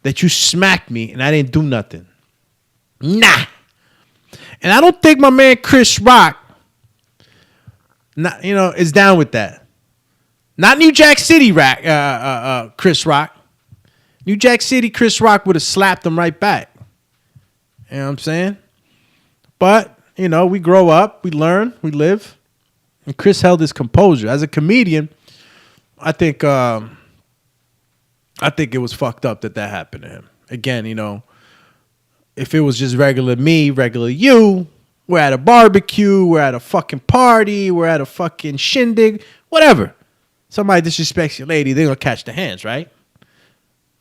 that you smacked me and I didn't do nothing. Nah. And I don't think my man Chris Rock, is down with that. Not New Jack City Chris Rock. New Jack City Chris Rock would have slapped him right back. You know what I'm saying? But, we grow up, we learn, we live. And Chris held his composure. As a comedian, I think it was fucked up that happened to him. Again, if it was just regular me, regular you, we're at a barbecue, we're at a fucking party, we're at a fucking shindig, whatever. Somebody disrespects your lady, they're going to catch the hands, right?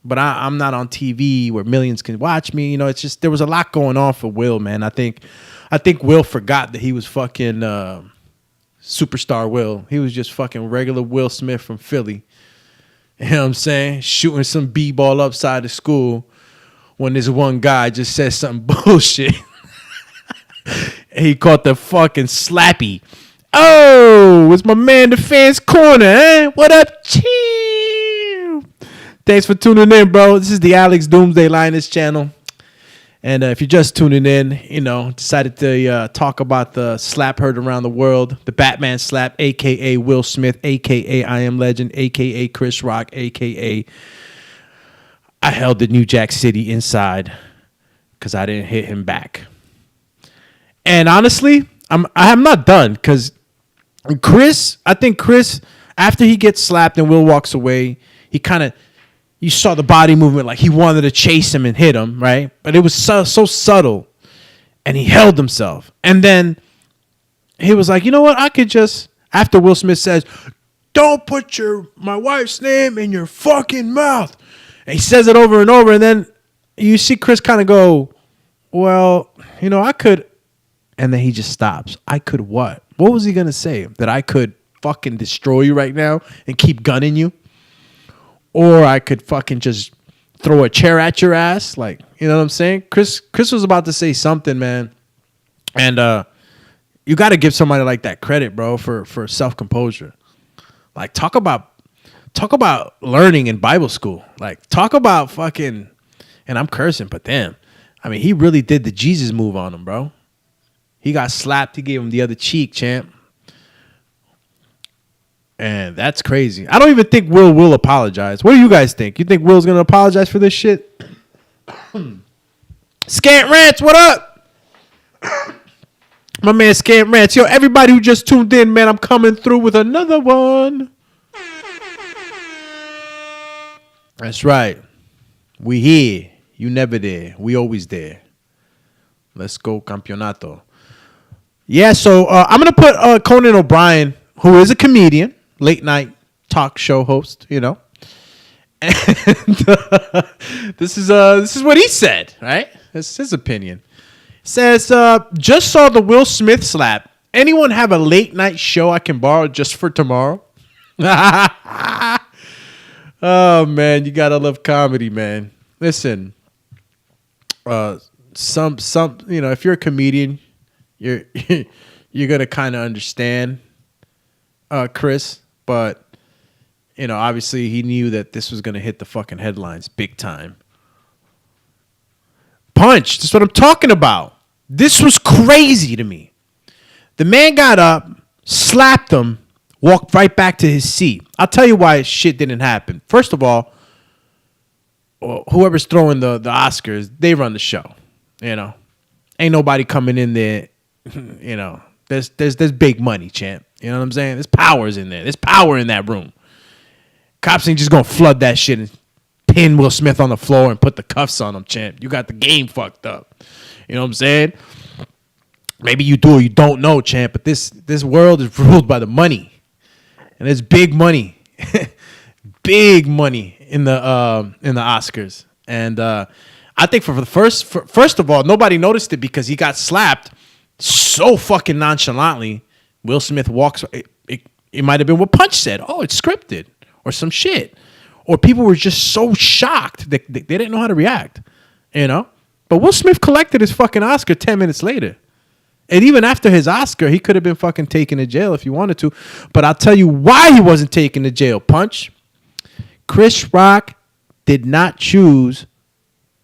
But I'm not on TV where millions can watch me. It's just there was a lot going on for Will, man. I think Will forgot that he was fucking superstar Will. He was just fucking regular Will Smith from Philly. You know what I'm saying? Shooting some b-ball upside the school when this one guy just said something bullshit. He caught the fucking slappy. Oh, it's my man, the Fans Corner, eh? What up, chill? Thanks for tuning in, bro. This is the Alex Doomsday Linus channel. And if you're just tuning in, decided to talk about the slap heard around the world, the Batman slap, a.k.a. Will Smith, a.k.a. I Am Legend, a.k.a. Chris Rock, a.k.a. I held the New Jack City inside because I didn't hit him back. And honestly, I'm not done because I think Chris, after he gets slapped and Will walks away, you saw the body movement like he wanted to chase him and hit him, right? But it was so subtle, and he held himself. And then he was like, you know what? I could just, after Will Smith says, "Don't put my wife's name in your fucking mouth." And he says it over and over, and then you see Chris kind of go, well, I could And then he just stops. I could what? What was he going to say? That I could fucking destroy you right now and keep gunning you? Or I could fucking just throw a chair at your ass? Like, you know what I'm saying? Chris was about to say something, man. And you got to give somebody like that credit, bro, for self-composure. Like, talk about learning in Bible school. Like, talk about fucking, and I'm cursing, but damn. I mean, he really did the Jesus move on him, bro. He got slapped. He gave him the other cheek, champ. And that's crazy. I don't even think Will apologize. What do you guys think? You think Will's going to apologize for this shit? Scant Rants, what up? My man Scant Rants. Yo, everybody who just tuned in, man, I'm coming through with another one. That's right. We here. You never there. We always there. Let's go, Campeonato. Yeah, so I'm going to put Conan O'Brien, who is a comedian, late night talk show host, you know. And this is what he said, right? This is his opinion. Says, just saw the Will Smith slap. Anyone have a late night show I can borrow just for tomorrow? Oh, man, you got to love comedy, man. Listen, some you know, if you're a comedian, you're you're going to kind of understand Chris, but you know, obviously he knew that this was going to hit the fucking headlines big time. Punch, that's what I'm talking about. This was crazy to me. The man got up, slapped him, walked right back to his seat. I'll tell you why shit didn't happen. First of all, whoever's throwing the Oscars, they run the show. You know, ain't nobody coming in there. You know, there's big money, champ. You know what I'm saying? There's powers in there. There's power in that room. Cops ain't just gonna flood that shit and pin Will Smith on the floor and put the cuffs on him, champ. You got the game fucked up. You know what I'm saying? Maybe you do or you don't know, champ, but this world is ruled by the money. And there's big money. Big money in the Oscars. And I think for the first of all, nobody noticed it because he got slapped so fucking nonchalantly. Will Smith walks. It might have been what Punch said. Oh, it's scripted or some shit. Or people were just so shocked that they didn't know how to react. You know? But Will Smith collected his fucking Oscar 10 minutes later. And even after his Oscar, he could have been fucking taken to jail if he wanted to. But I'll tell you why he wasn't taken to jail, Punch. Chris Rock did not choose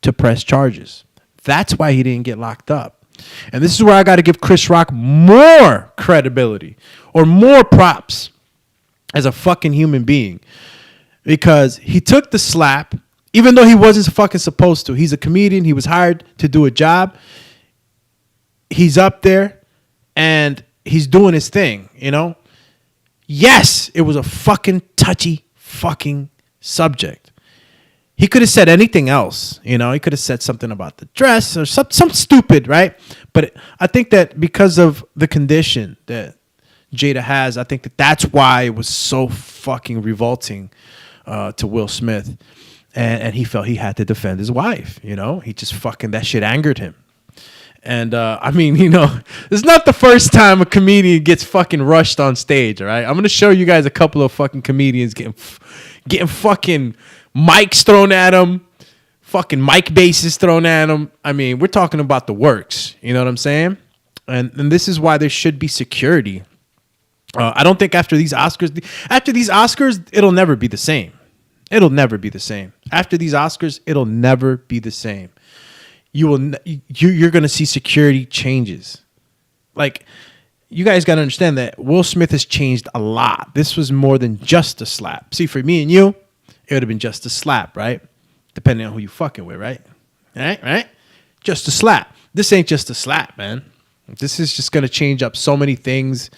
to press charges. That's why he didn't get locked up. And this is where I got to give Chris Rock more credibility or more props as a fucking human being. Because he took the slap, even though he wasn't fucking supposed to. He's a comedian. He was hired to do a job. He's up there and he's doing his thing, you know? Yes, it was a fucking touchy fucking subject. He could have said anything else, you know? He could have said something about the dress or some stupid, right? But I think that because of the condition that Jada has, I think that that's why it was so fucking revolting to Will Smith. And he felt he had to defend his wife, you know? He just fucking, that shit angered him. And, I mean, you know, it's not the first time a comedian gets fucking rushed on stage, all right? I'm going to show you guys a couple of fucking comedians getting fucking mics thrown at them, fucking mic bases thrown at them. I mean, we're talking about the works, you know what I'm saying? And this is why there should be security. I don't think after these Oscars, it'll never be the same. It'll never be the same. After these Oscars, it'll never be the same. You're going to see security changes. Like, you guys got to understand that Will Smith has changed a lot. This was more than just a slap. See, for me and you, it would have been just a slap, right? Depending on who you fucking with, right? Right? Just a slap. This ain't just a slap, man. This is just going to change up so many things.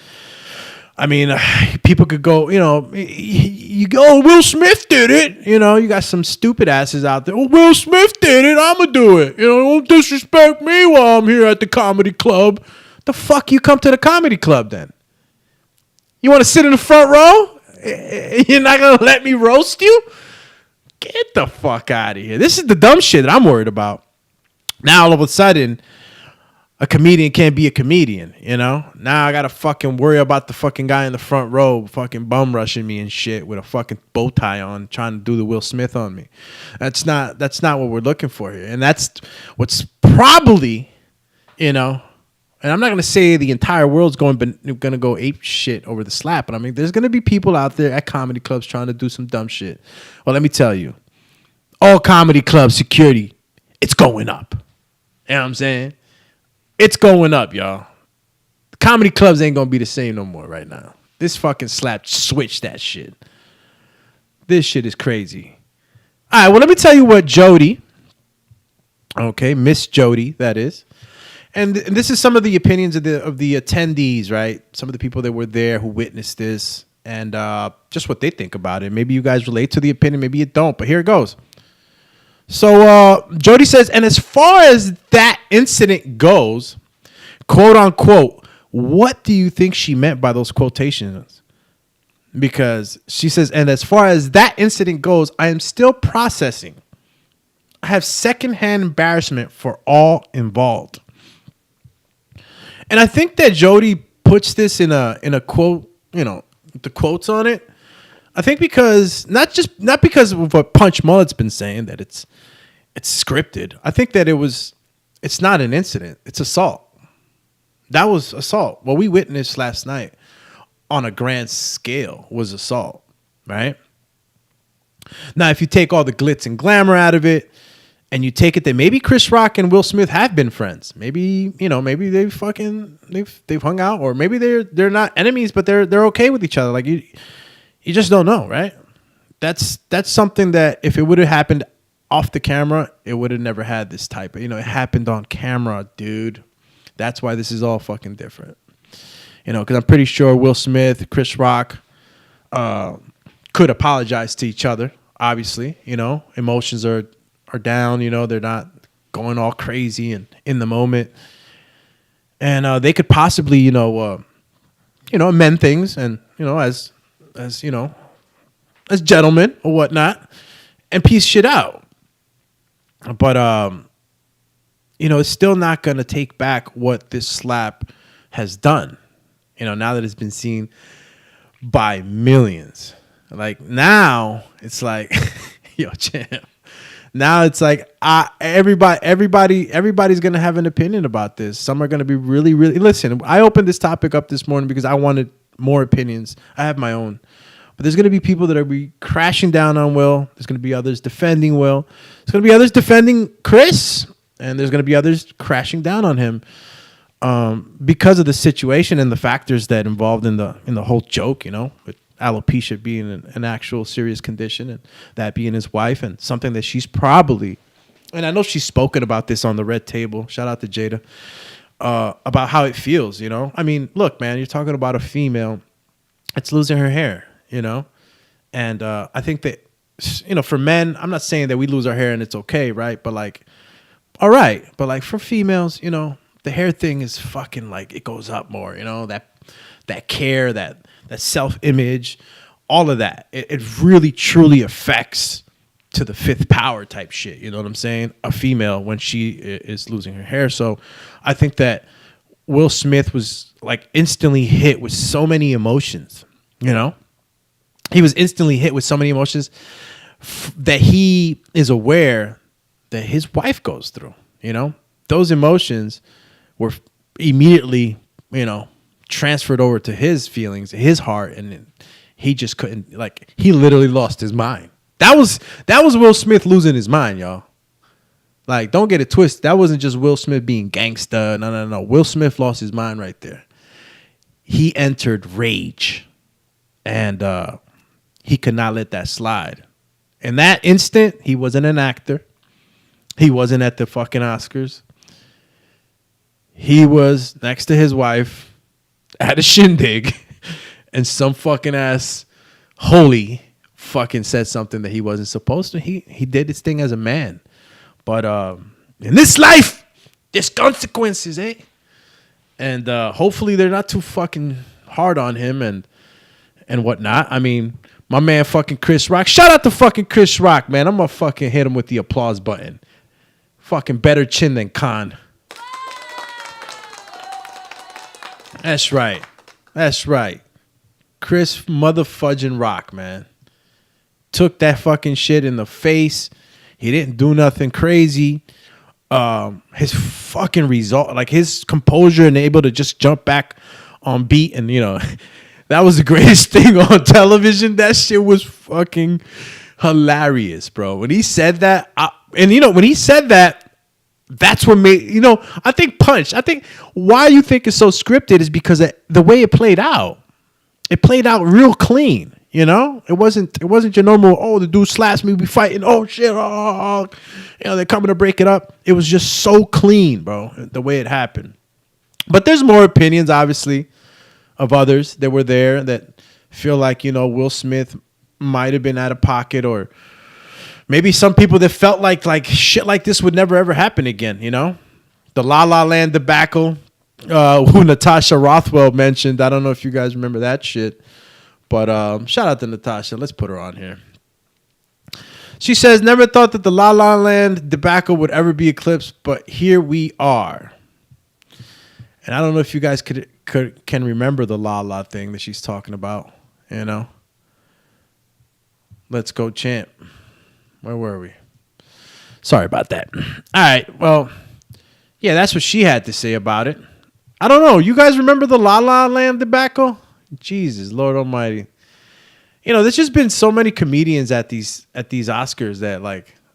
I mean, people could go, you know, you go, oh, Will Smith did it. You know, you got some stupid asses out there. Oh, Will Smith did it. I'm going to do it. You know, don't disrespect me while I'm here at the comedy club. The fuck you come to the comedy club then? You want to sit in the front row? You're not going to let me roast you? Get the fuck out of here. This is the dumb shit that I'm worried about. Now, all of a sudden, a comedian can't be a comedian, you know? Now I gotta fucking worry about the fucking guy in the front row fucking bum rushing me and shit with a fucking bow tie on, trying to do the Will Smith on me. That's not what we're looking for here. And that's what's probably, you know, and I'm not gonna say the entire world's gonna go ape shit over the slap, but I mean there's gonna be people out there at comedy clubs trying to do some dumb shit. Well, let me tell you, all comedy club security, it's going up. You know what I'm saying? It's going up, y'all. The comedy clubs ain't gonna be the same no more right now. This fucking slap switched that shit. This shit is crazy. All right, well, let me tell you what Jody, okay, Miss Jody, that is, and this is some of the opinions of the attendees, right? Some of the people that were there who witnessed this, and just what they think about it. Maybe you guys relate to the opinion, maybe you don't, but here it goes. So Jody says, and as far as that incident goes, quote unquote, what do you think she meant by those quotations? Because she says, and as far as that incident goes, I am still processing. I have secondhand embarrassment for all involved. And I think that Jody puts this in a quote, you know, the quotes on it. I think because not because of what Punch Mullet's been saying that it's scripted. I think that it's not an incident. It's assault. That was assault. What we witnessed last night on a grand scale was assault, right? Now, if you take all the glitz and glamour out of it, and you take it that maybe Chris Rock and Will Smith have been friends. Maybe, you know, maybe they've hung out, or maybe they're not enemies, but they're okay with each other. Like you just don't know, right? That's something that if it would have happened off the camera, it would have never had this type of, you know, it happened on camera, dude. That's why this is all fucking different. You know, because I'm pretty sure Will Smith, Chris Rock could apologize to each other, obviously. You know, emotions are down, you know, they're not going all crazy and in the moment. And they could possibly, you know, amend things and, you know, as you know, as gentlemen or whatnot, and piece shit out. But, you know, it's still not going to take back what this slap has done, you know, now that it's been seen by millions. Like, now it's like, yo, Champ. Now it's like everybody's going to have an opinion about this. Some are going to be really, really... Listen, I opened this topic up this morning because I wanted more opinions. I have my own. But there's going to be people that are be crashing down on Will. There's going to be others defending Will. There's going to be others defending Chris. And there's going to be others crashing down on him because of the situation and the factors that involved in the whole joke, you know, with alopecia being an actual serious condition and that being his wife and something that she's probably, and I know she's spoken about this on the Red Table, shout out to Jada, about how it feels, you know. I mean, look, man, you're talking about a female that's losing her hair, you know, and I think that, you know, for men, I'm not saying that we lose our hair and it's okay, right? But like, all right, but like for females, you know, the hair thing is fucking like, it goes up more, you know, that care, that self-image, all of that. It really, truly affects to the fifth power type shit. You know what I'm saying? A female when she is losing her hair. So I think that Will Smith was like instantly hit with so many emotions, you know? He was instantly hit with so many emotions that he is aware that his wife goes through, you know? Those emotions were immediately, you know, transferred over to his feelings, his heart, and he just couldn't, like, he literally lost his mind. That was Will Smith losing his mind, y'all. Like, don't get it twisted. That wasn't just Will Smith being gangsta. No. Will Smith lost his mind right there. He entered rage, and he could not let that slide. In that instant, he wasn't an actor. He wasn't at the fucking Oscars. He was next to his wife at a shindig, and some fucking ass holy fucking said something that he wasn't supposed to. He did his thing as a man. But in this life, there's consequences, eh? And hopefully they're not too fucking hard on him and whatnot. I mean, my man fucking Chris Rock. Shout out to fucking Chris Rock, man. I'm gonna fucking hit him with the applause button. Fucking better chin than Khan. That's right. That's right. Chris motherfudging Rock, man. Took that fucking shit in the face. He didn't do nothing crazy. His fucking result, like his composure and able to just jump back on beat, and that was the greatest thing on television. That shit was fucking hilarious, bro. When he said that, when he said that, that's what made, I think why you think it's so scripted is because the way it played out. It played out real clean, It wasn't your normal, the dude slaps me, we fighting, oh shit, they're coming to break it up. It was just so clean, bro, the way it happened. But there's more opinions, obviously, of others that were there that feel like, Will Smith might have been out of pocket, or maybe some people that felt like shit like this would never ever happen again, The La La Land debacle, who Natasha Rothwell mentioned. I don't know if you guys remember that shit, but shout out to Natasha. Let's put her on here. She says, never thought that the La La Land debacle would ever be eclipsed, but here we are. And I don't know if you guys can remember the La La thing that she's talking about, Let's go, Champ. Where were we? Sorry about that. All right, well, yeah, that's what she had to say about it. I don't know. You guys remember the La La Land debacle? Jesus, Lord Almighty. There's just been so many comedians at these Oscars that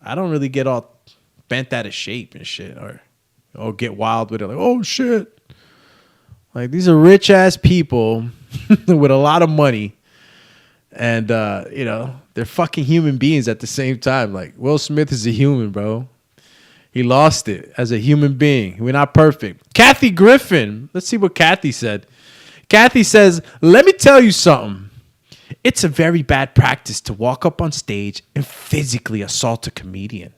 I don't really get all bent out of shape and shit, or get wild with it. Like, oh shit. Like, these are rich ass people with a lot of money, and they're fucking human beings at the same time. Like, Will Smith is a human, bro. He lost it as a human being. We're not perfect. Kathy Griffin. Let's see what Kathy said. Kathy says, let me tell you something. It's a very bad practice to walk up on stage and physically assault a comedian.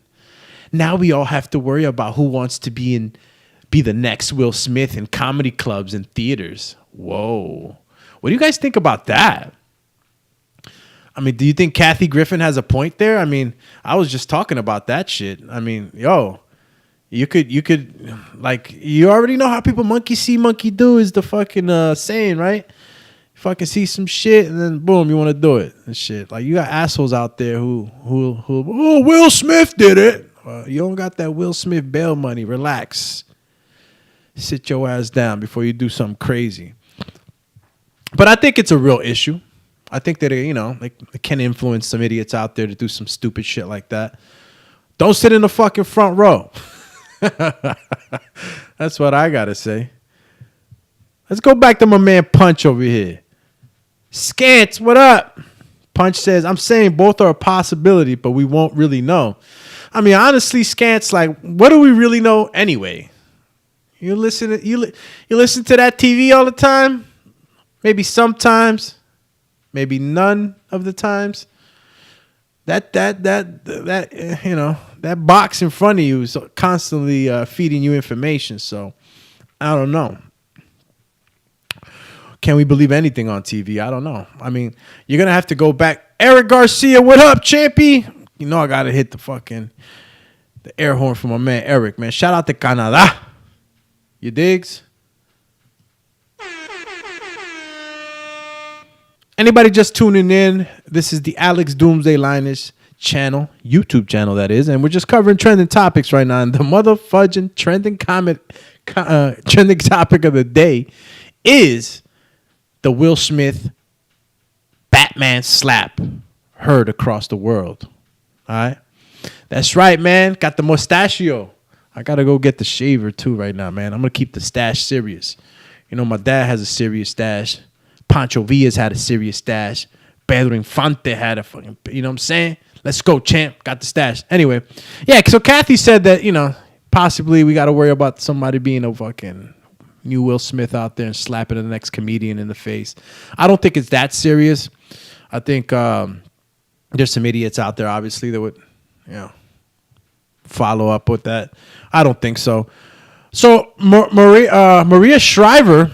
Now we all have to worry about who wants to be the next Will Smith in comedy clubs and theaters. Whoa. What do you guys think about that? I mean, do you think Kathy Griffin has a point there? I mean, I was just talking about that shit. I mean, you could you already know how people monkey see, monkey do is the fucking saying, right? You fucking see some shit and then boom, you want to do it and shit. Like, you got assholes out there who Will Smith did it. You don't got that Will Smith bail money. Relax. Sit your ass down before you do something crazy. But I think it's a real issue. I think that, it can influence some idiots out there to do some stupid shit like that. Don't sit in the fucking front row. That's what I got to say. Let's go back to my man Punch over here. Scants, what up? Punch says, I'm saying both are a possibility, but we won't really know. I mean, honestly, Scants, what do we really know anyway? You listen to that TV all the time? Maybe sometimes. Maybe none of the times. That box in front of you is constantly feeding you information. So I don't know. Can we believe anything on TV? I don't know. I mean, you're gonna have to go back. Eric Garcia, what up, Champy? I gotta hit the air horn for my man Eric, man. Shout out to Canada. You digs? Anybody just tuning in, this is the Alex Doomsday Liners channel, YouTube channel that is, and we're just covering trending topics right now. And the motherfudging trending topic of the day is the Will Smith Batman slap heard across the world. All right? That's right, man. Got the mustachio. I got to go get the shaver too right now, man. I'm going to keep the stash serious. My dad has a serious stash. Pancho Villa's had a serious stash. Pedro Infante had a fucking, you know what I'm saying? Let's go, champ. Got the stash. Anyway, yeah, so Kathy said that, possibly we got to worry about somebody being a fucking new Will Smith out there and slapping the next comedian in the face. I don't think it's that serious. I think there's some idiots out there, obviously, that would, follow up with that. I don't think so. So Maria Shriver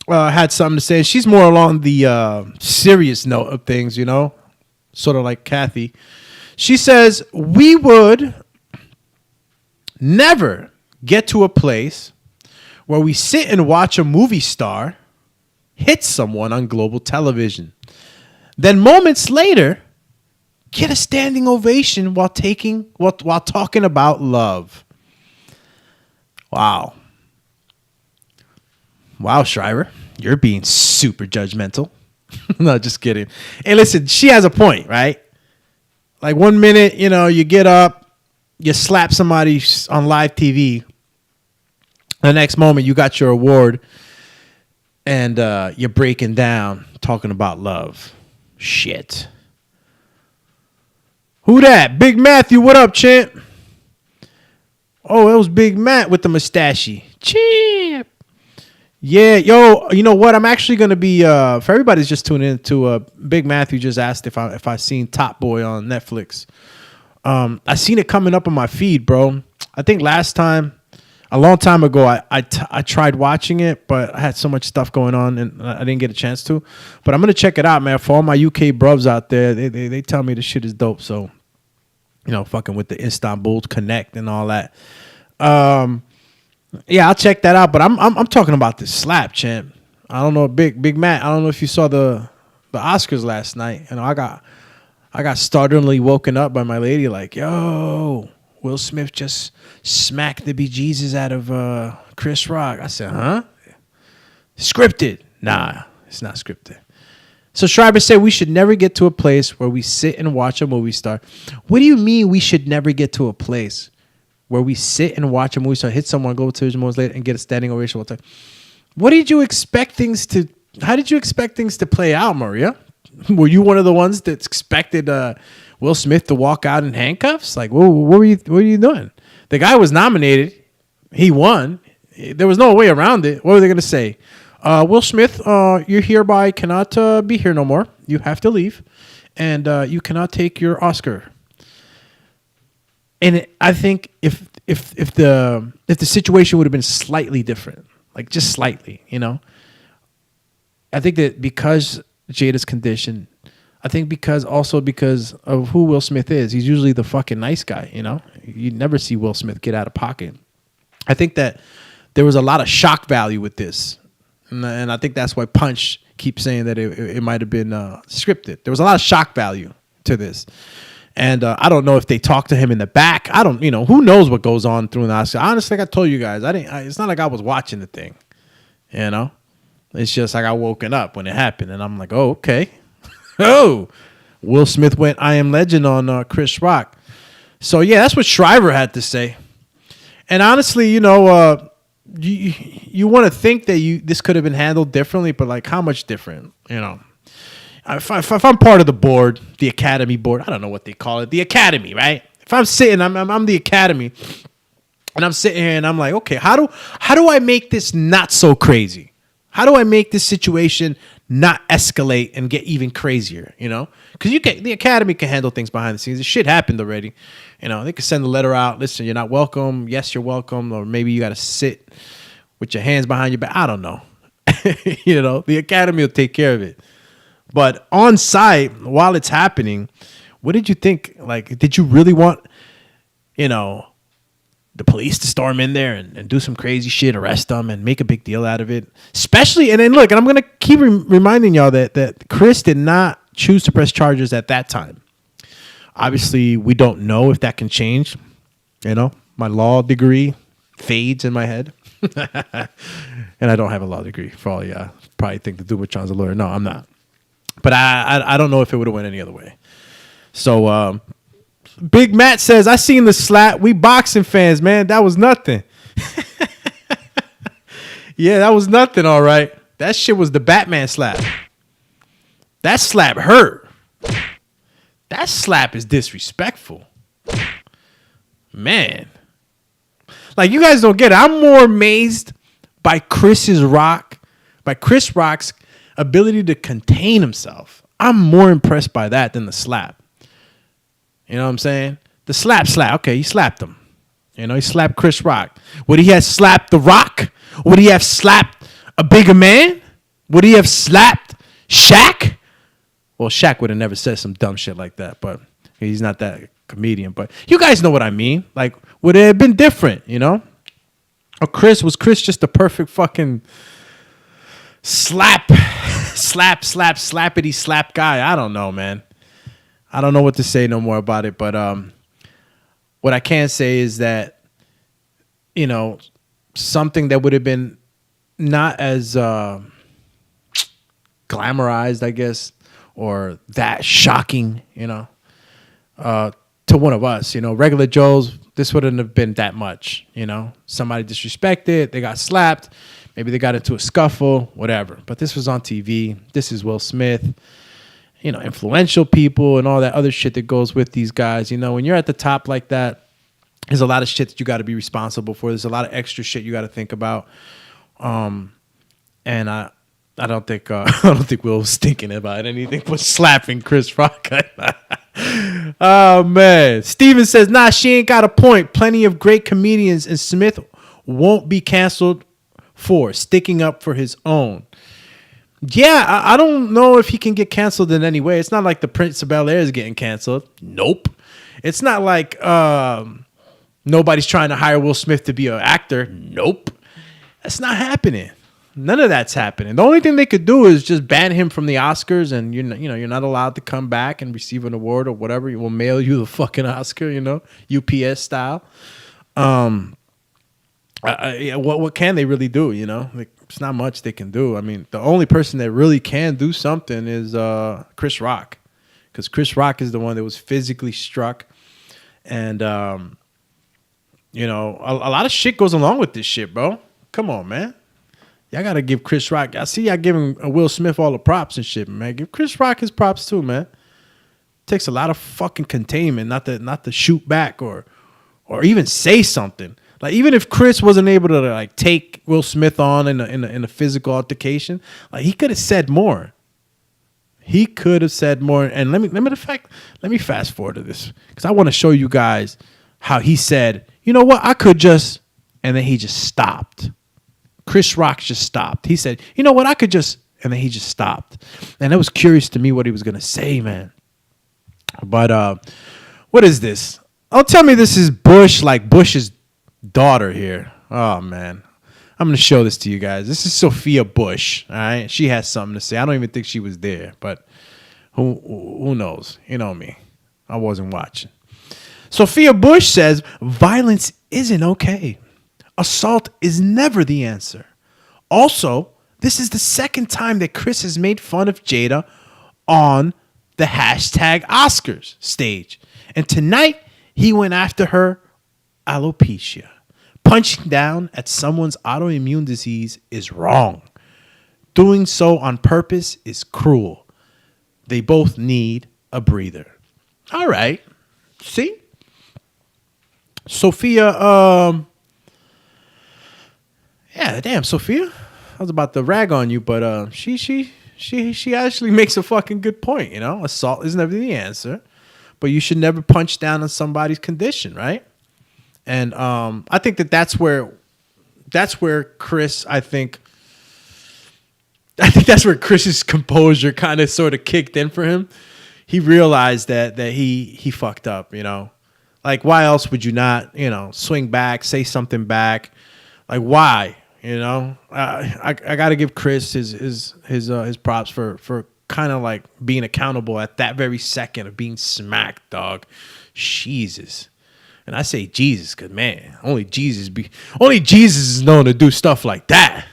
had something to say. She's more along the serious note of things, sort of like Kathy. She says, we would never get to a place where we sit and watch a movie star hit someone on global television. Then moments later, get a standing ovation while talking about love. Wow. Wow, Shriver. You're being super judgmental. No, just kidding. Hey, listen, she has a point, right? Like 1 minute, you get up, you slap somebody on live TV. The next moment, you got your award, and you're breaking down, talking about love. Shit. Who that? Big Matthew, what up, champ? Oh, that was Big Matt with the mustachey. Champ. Yeah, yo, you know what? I'm actually going to be, for everybody's just tuning in to Big Matthew just asked if I seen Top Boy on Netflix. I seen it coming up on my feed, bro. I think last time, a long time ago, I tried watching it, but I had so much stuff going on and I didn't get a chance to. But I'm going to check it out, man. For all my UK bruvs out there, they tell me the shit is dope. So, fucking with the Istanbul Connect and all that. Yeah, I'll check that out. But I'm talking about this slap, champ. I don't know, Big Matt. I don't know if you saw the Oscars last night. I got startlingly woken up by my lady, like, yo, Will Smith just smacked the bejesus out of Chris Rock. I said, huh? Scripted? Nah, it's not scripted. So Schreiber said we should never get to a place where we sit and watch a movie star. What do you mean we should never get to a place where we sit and watch a movie star, hit someone, go to his moments later, and get a standing ovation all the time? What did you expect things to? How did you expect things to play out, Maria? Were you one of the ones that expected Will Smith to walk out in handcuffs? Like, what were you doing? The guy was nominated. He won. There was no way around it. What were they going to say? Will Smith, you hereby cannot be here no more. You have to leave, and you cannot take your Oscar. And I think if the situation would have been slightly different, like just slightly, I think that because Jada's condition, I think because of who Will Smith is, he's usually the fucking nice guy. You never see Will Smith get out of pocket. I think that there was a lot of shock value with this. And I think that's why Punch keeps saying that it might have been scripted. There was a lot of shock value to this. And I don't know if they talked to him in the back. I don't, who knows what goes on through the Oscar. Honestly, like I told you guys, it's not like I was watching the thing, It's just like I woken up when it happened. And I'm like, oh, okay. Oh, Will Smith went I Am Legend on Chris Rock. So, yeah, that's what Shriver had to say. And honestly, you want to think that this could have been handled differently, but like how much different, If I'm part of the board, the Academy board, I don't know what they call it, the Academy, right? If I'm sitting, I'm the Academy, and I'm sitting here and I'm like, okay, how do I make this not so crazy? How do I make this situation not escalate and get even crazier? Because the Academy can handle things behind the scenes. The shit happened already. They could send a letter out. Listen, you're not welcome. Yes, you're welcome. Or maybe you got to sit with your hands behind your back. I don't know. The Academy will take care of it. But on site, while it's happening, what did you think? Like, did you really want, the police to storm in there and do some crazy shit, arrest them, and make a big deal out of it? Especially, and then look, and I'm going to keep reminding y'all that Chris did not choose to press charges at that time. Obviously, we don't know if that can change. My law degree fades in my head. And I don't have a law degree for all y'all. Probably think the Dubatron's a lawyer. No, I'm not. But I don't know if it would have went any other way. So Big Matt says, I seen the slap. We boxing fans, man. That was nothing. Yeah, that was nothing, all right. That shit was the Batman slap. That slap hurt. That slap is disrespectful. Man. Like, you guys don't get it. I'm more amazed by Chris Rock's ability to contain himself. I'm more impressed by that than the slap. You know what I'm saying? The slap. Okay, he slapped him. He slapped Chris Rock. Would he have slapped The Rock? Would he have slapped a bigger man? Would he have slapped Shaq? Well, Shaq would have never said some dumb shit like that, but he's not that comedian. But you guys know what I mean. Like, would it have been different, Or was Chris just the perfect fucking slappity slap guy. I don't know, man. I don't know what to say no more about it. But what I can say is that, something that would have been not as glamorized, I guess, or that shocking, to one of us, regular Joes, this wouldn't have been that much, Somebody disrespected, they got slapped, maybe they got into a scuffle, whatever. But this was on TV. This is Will Smith, influential people and all that other shit that goes with these guys. When you're at the top like that, there's a lot of shit that you got to be responsible for. There's a lot of extra shit you got to think about. And I don't think Will was thinking about anything but slapping Chris Rock. Oh man, Steven says, "Nah, she ain't got a point. Plenty of great comedians, and Smith won't be canceled for sticking up for his own." Yeah, I don't know if he can get canceled in any way. It's not like the Prince of Bel-Air is getting canceled. Nope. It's not like nobody's trying to hire Will Smith to be an actor. Nope. That's not happening. None of that's happening. The only thing they could do is just ban him from the Oscars, and you're not allowed to come back and receive an award or whatever. We'll mail you the fucking Oscar, UPS style. What can they really do? It's not much they can do. I mean, the only person that really can do something is Chris Rock, because Chris Rock is the one that was physically struck, and a lot of shit goes along with this shit, bro. Come on, man. Y'all gotta give Chris Rock. I see y'all giving Will Smith all the props and shit, man. Give Chris Rock his props too, man. Takes a lot of fucking containment not to shoot back or even say something. Like, even if Chris wasn't able to take Will Smith on in a physical altercation, he could have said more. He could have said more. And let me fast forward to this, because I want to show you guys how he said, "You know what? I could just," and then he just stopped. Chris Rock just stopped. He said, "You know what? I could just," and then he just stopped. And it was curious to me what he was gonna say, man. But what is this? Oh, tell me this is Bush, like Bush's daughter here. Oh man, I'm gonna show this to you guys. This is Sophia Bush. All right, she has something to say. I don't even think she was there, but who knows? You know me, I wasn't watching. Sophia Bush says violence isn't okay. Assault is never the answer. Also, this is the second time that Chris has made fun of Jada on the #Oscars stage, and tonight he went after her alopecia. Punching down at someone's autoimmune disease is wrong. Doing so on purpose is cruel. They both need a breather. All right. See? Sophia, yeah, damn, Sophia. I was about to rag on you, but she actually makes a fucking good point, Assault is never the answer, but you should never punch down on somebody's condition, right? And I think that's where Chris, I think that's where Chris's composure kind of sort of kicked in for him. He realized that he fucked up, Like, why else would you not, swing back, say something back? Like, why? I got to give Chris his props for kind of like being accountable at that very second of being smacked, dog. Jesus. And I say Jesus because, man, only Jesus is known to do stuff like that.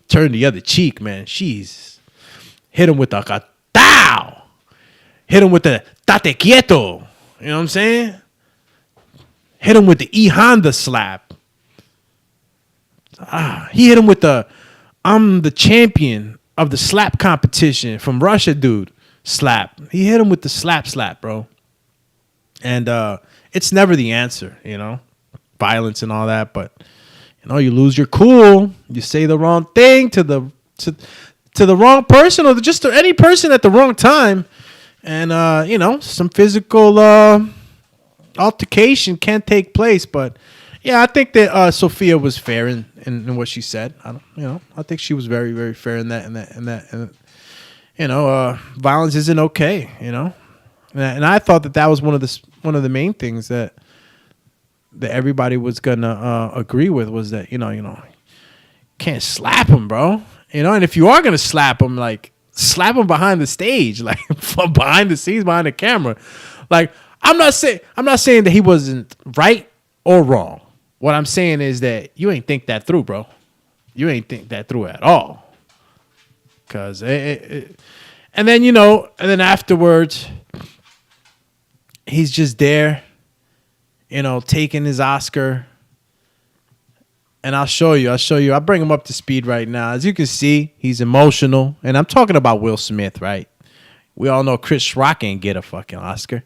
Turn the other cheek, man. Jesus. Hit him with a katao. Hit him with the tate quieto. You know what I'm saying? Hit him with the E Honda slap. He hit him with the "I'm the champion of the slap competition from Russia, dude" slap. He hit him with the slap, bro. And it's never the answer, violence and all that. But you lose your cool. You say the wrong thing to the wrong person, or just to any person at the wrong time, and some physical altercation can take place. But yeah, I think that Sophia was fair in what she said. I think she was very, very fair in that. Violence isn't okay. And I thought that was one of the main things that everybody was gonna agree with, was that can't slap him, bro. You know, and if you are gonna slap him, like slap him behind the stage, like from behind the scenes, behind the camera. Like I'm not saying that he wasn't right or wrong. What I'm saying is that you ain't think that through, bro. You ain't think that through at all. Cause and then afterwards, he's just there, taking his Oscar. And I'll show you. I'll bring him up to speed right now. As you can see, he's emotional. And I'm talking about Will Smith, right? We all know Chris Rock ain't get a fucking Oscar.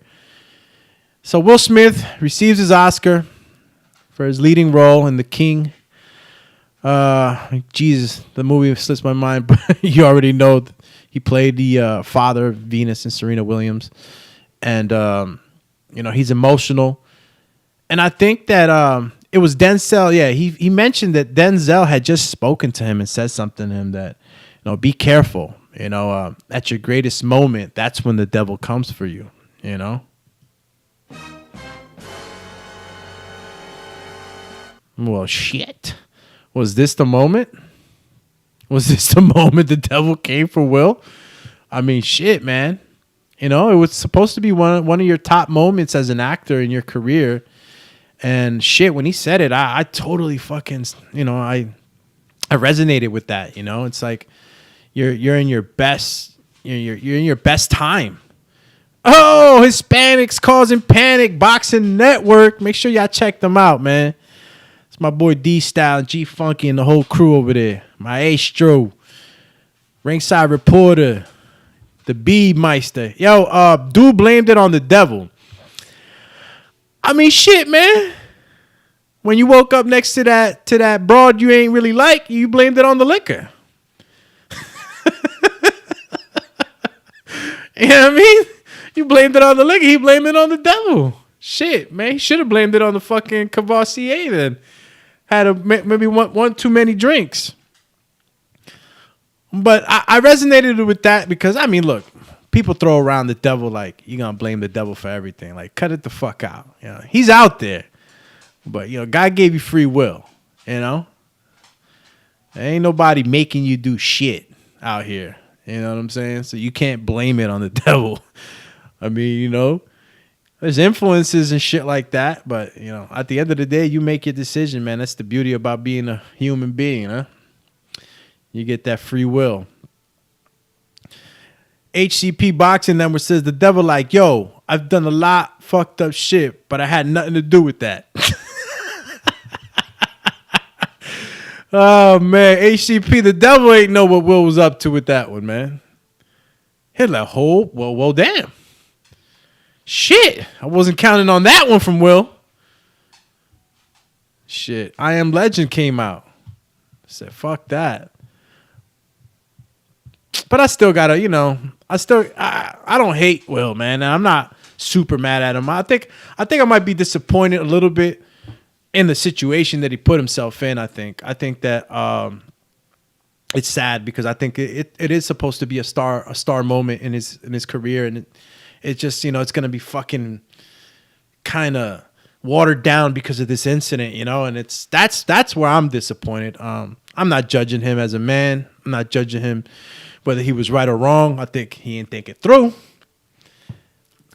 So Will Smith receives his Oscar for his leading role in The King. Jesus, the movie slips my mind, but you already know he played the father of Venus and Serena Williams. And, he's emotional. And I think that it was Denzel. Yeah, he mentioned that Denzel had just spoken to him and said something to him that, be careful. At your greatest moment, that's when the devil comes for you, Well, shit. Was this the moment? Was this the moment the devil came for Will? I mean, shit, man. It was supposed to be one of your top moments as an actor in your career. And shit, when he said it, I totally fucking, I resonated with that. It's like you're in your best, you're in your best time. Oh, Hispanics causing panic, Boxing Network. Make sure y'all check them out, man. It's my boy D Style, G Funky, and the whole crew over there. My Astro, Ringside Reporter, the Bee Meister. Yo, dude blamed it on the devil. I mean, shit, man. When you woke up next to that broad you ain't really like, you blamed it on the liquor. You know what I mean? You blamed it on the liquor. He blamed it on the devil. Shit, man. He should have blamed it on the fucking Cavassier then. Had maybe one too many drinks. But I resonated with that because, I mean, look. People throw around the devil like you're going to blame the devil for everything. Like, cut it the fuck out. He's out there. But, God gave you free will. There ain't nobody making you do shit out here. You know what I'm saying? So you can't blame it on the devil. I mean, there's influences and shit like that. But, at the end of the day, you make your decision, man. That's the beauty about being a human being, huh? You get that free will. HCP Boxing Network says the devil like, yo, I've done a lot fucked up shit, but I had nothing to do with that. Oh, man. HCP, the devil ain't know what Will was up to with that one, man. Hit like, well, damn. Shit. I wasn't counting on that one from Will. Shit. I Am Legend came out. I said, fuck that. But I still gotta, I don't hate Will, man. And I'm not super mad at him. I think I might be disappointed a little bit in the situation that he put himself in. I think that it's sad because I think it is supposed to be a star moment in his career, and it just it's gonna be fucking kind of watered down because of this incident, and that's where I'm disappointed. I'm not judging him as a man. I'm not judging him whether he was right or wrong. I think he didn't think it through.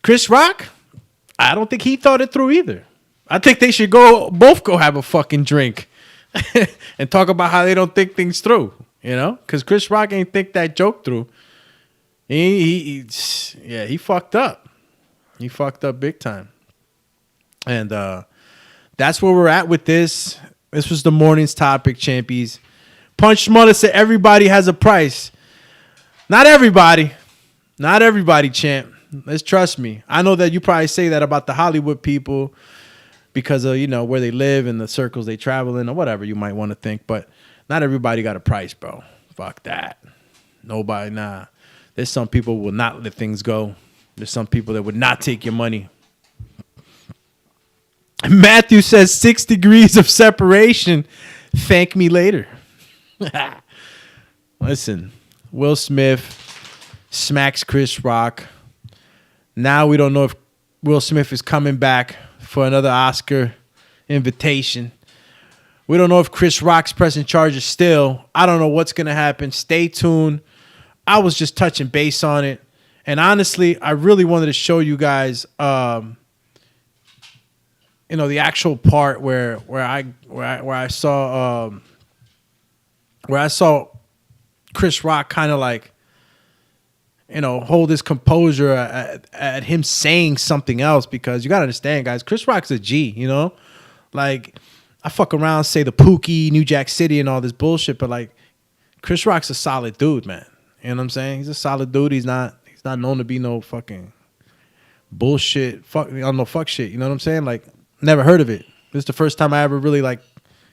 Chris Rock, I don't think he thought it through either. I think they should both go have a fucking drink and talk about how they don't think things through, because Chris Rock ain't think that joke through. He fucked up. He fucked up big time. And that's where we're at with this. This was the morning's topic, champies. Punch Mother said everybody has a price. Not everybody, champ. Let's trust me. I know that you probably say that about the Hollywood people because of, where they live and the circles they travel in or whatever you might want to think. But not everybody got a price, bro. Fuck that. Nobody, nah. There's some people who will not let things go. There's some people that would not take your money. Matthew says 6 degrees of separation. Thank me later. Listen, Will Smith smacks Chris Rock. Now we don't know if Will Smith is coming back for another Oscar invitation. We don't know if Chris Rock's pressing charges still. I don't know what's going to happen. Stay tuned. I was just touching base on it. And honestly, I really wanted to show you guys, the actual part where I saw Chris Rock kind of like, hold his composure at him saying something else, because you got to understand, guys, Chris Rock's a G, like I fuck around, say the Pookie, New Jack City and all this bullshit, but like Chris Rock's a solid dude, man. You know what I'm saying? He's a solid dude. He's not known to be no fucking bullshit, fuck shit. You know what I'm saying? Like, never heard of it. This is the first time I ever really like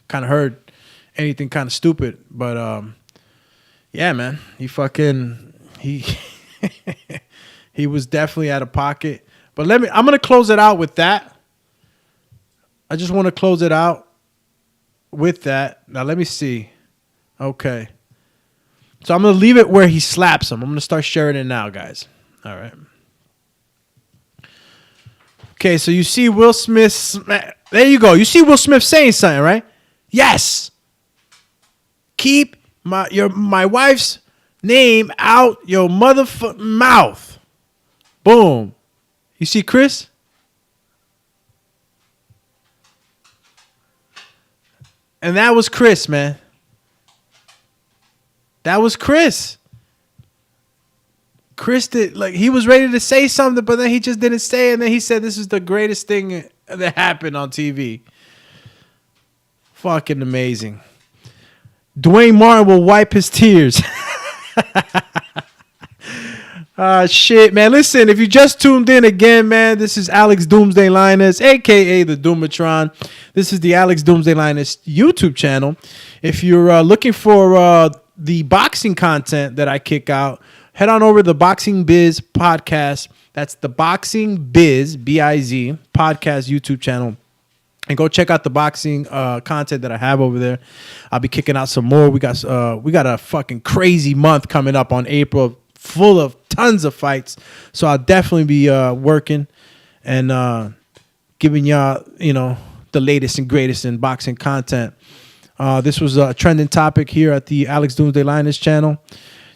kind of heard anything kind of stupid. But yeah, man, he he was definitely out of pocket. But I'm gonna close it out with that. I just want to close it out with that. Now let me see. Okay. So I'm going to leave it where he slaps him. I'm going to start sharing it now, guys. All right. Okay, so you see Will Smith. There you go. You see Will Smith saying something, right? Yes. Keep my wife's name out your motherfucking mouth. Boom. You see Chris? And that was Chris, man. That was Chris. Chris did, like, he was ready to say something, but then he just didn't say it. And then he said, this is the greatest thing that happened on TV. Fucking amazing. Dwayne Martin will wipe his tears. Shit, man. Listen, if you just tuned in again, man, this is Alex Doomsday Linus, a.k.a. the Doomatron. This is the Alex Doomsday Linus YouTube channel. If you're looking for the boxing content that I kick out, head on over to the Boxing Biz podcast. That's the Boxing Biz, B-I-Z, podcast YouTube channel. And go check out the boxing content that I have over there. I'll be kicking out some more. We got a fucking crazy month coming up on April, full of tons of fights. So I'll definitely be working and giving y'all, the latest and greatest in boxing content. This was a trending topic here at the Alex Doomsday Linus channel.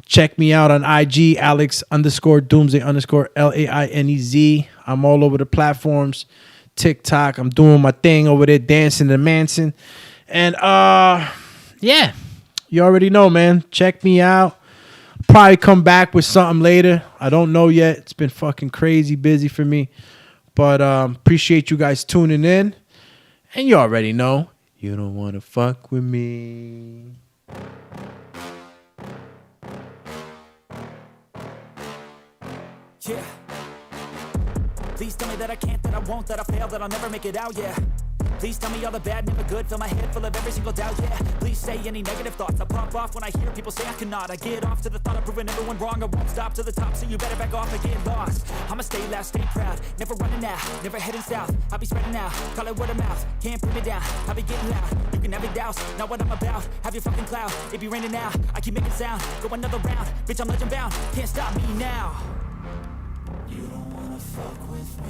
Check me out on IG, Alex_Doomsday_LAINEZ. I'm all over the platforms. TikTok, I'm doing my thing over there, dancing and mancing. And yeah, you already know, man. Check me out. Probably come back with something later. I don't know yet. It's been fucking crazy busy for me. But appreciate you guys tuning in. And you already know, you don't want to fuck with me. Yeah. Please tell me that I can't, that I won't, that I fail, that I'll never make it out, yeah. Please tell me all the bad, never good, fill my head full of every single doubt, yeah. Please say any negative thoughts, I pop off when I hear people say I cannot. I get off to the thought of proving everyone wrong, I won't stop to the top, so you better back off and get lost. I'ma stay loud, stay proud, never running out, never heading south. I'll be spreading out, call it word of mouth, can't put me down, I'll be getting loud. You can have it douse, not what I'm about, have your fucking cloud. It be raining now, I keep making sound, go another round, bitch I'm legend bound, can't stop me now. You don't wanna fuck with me.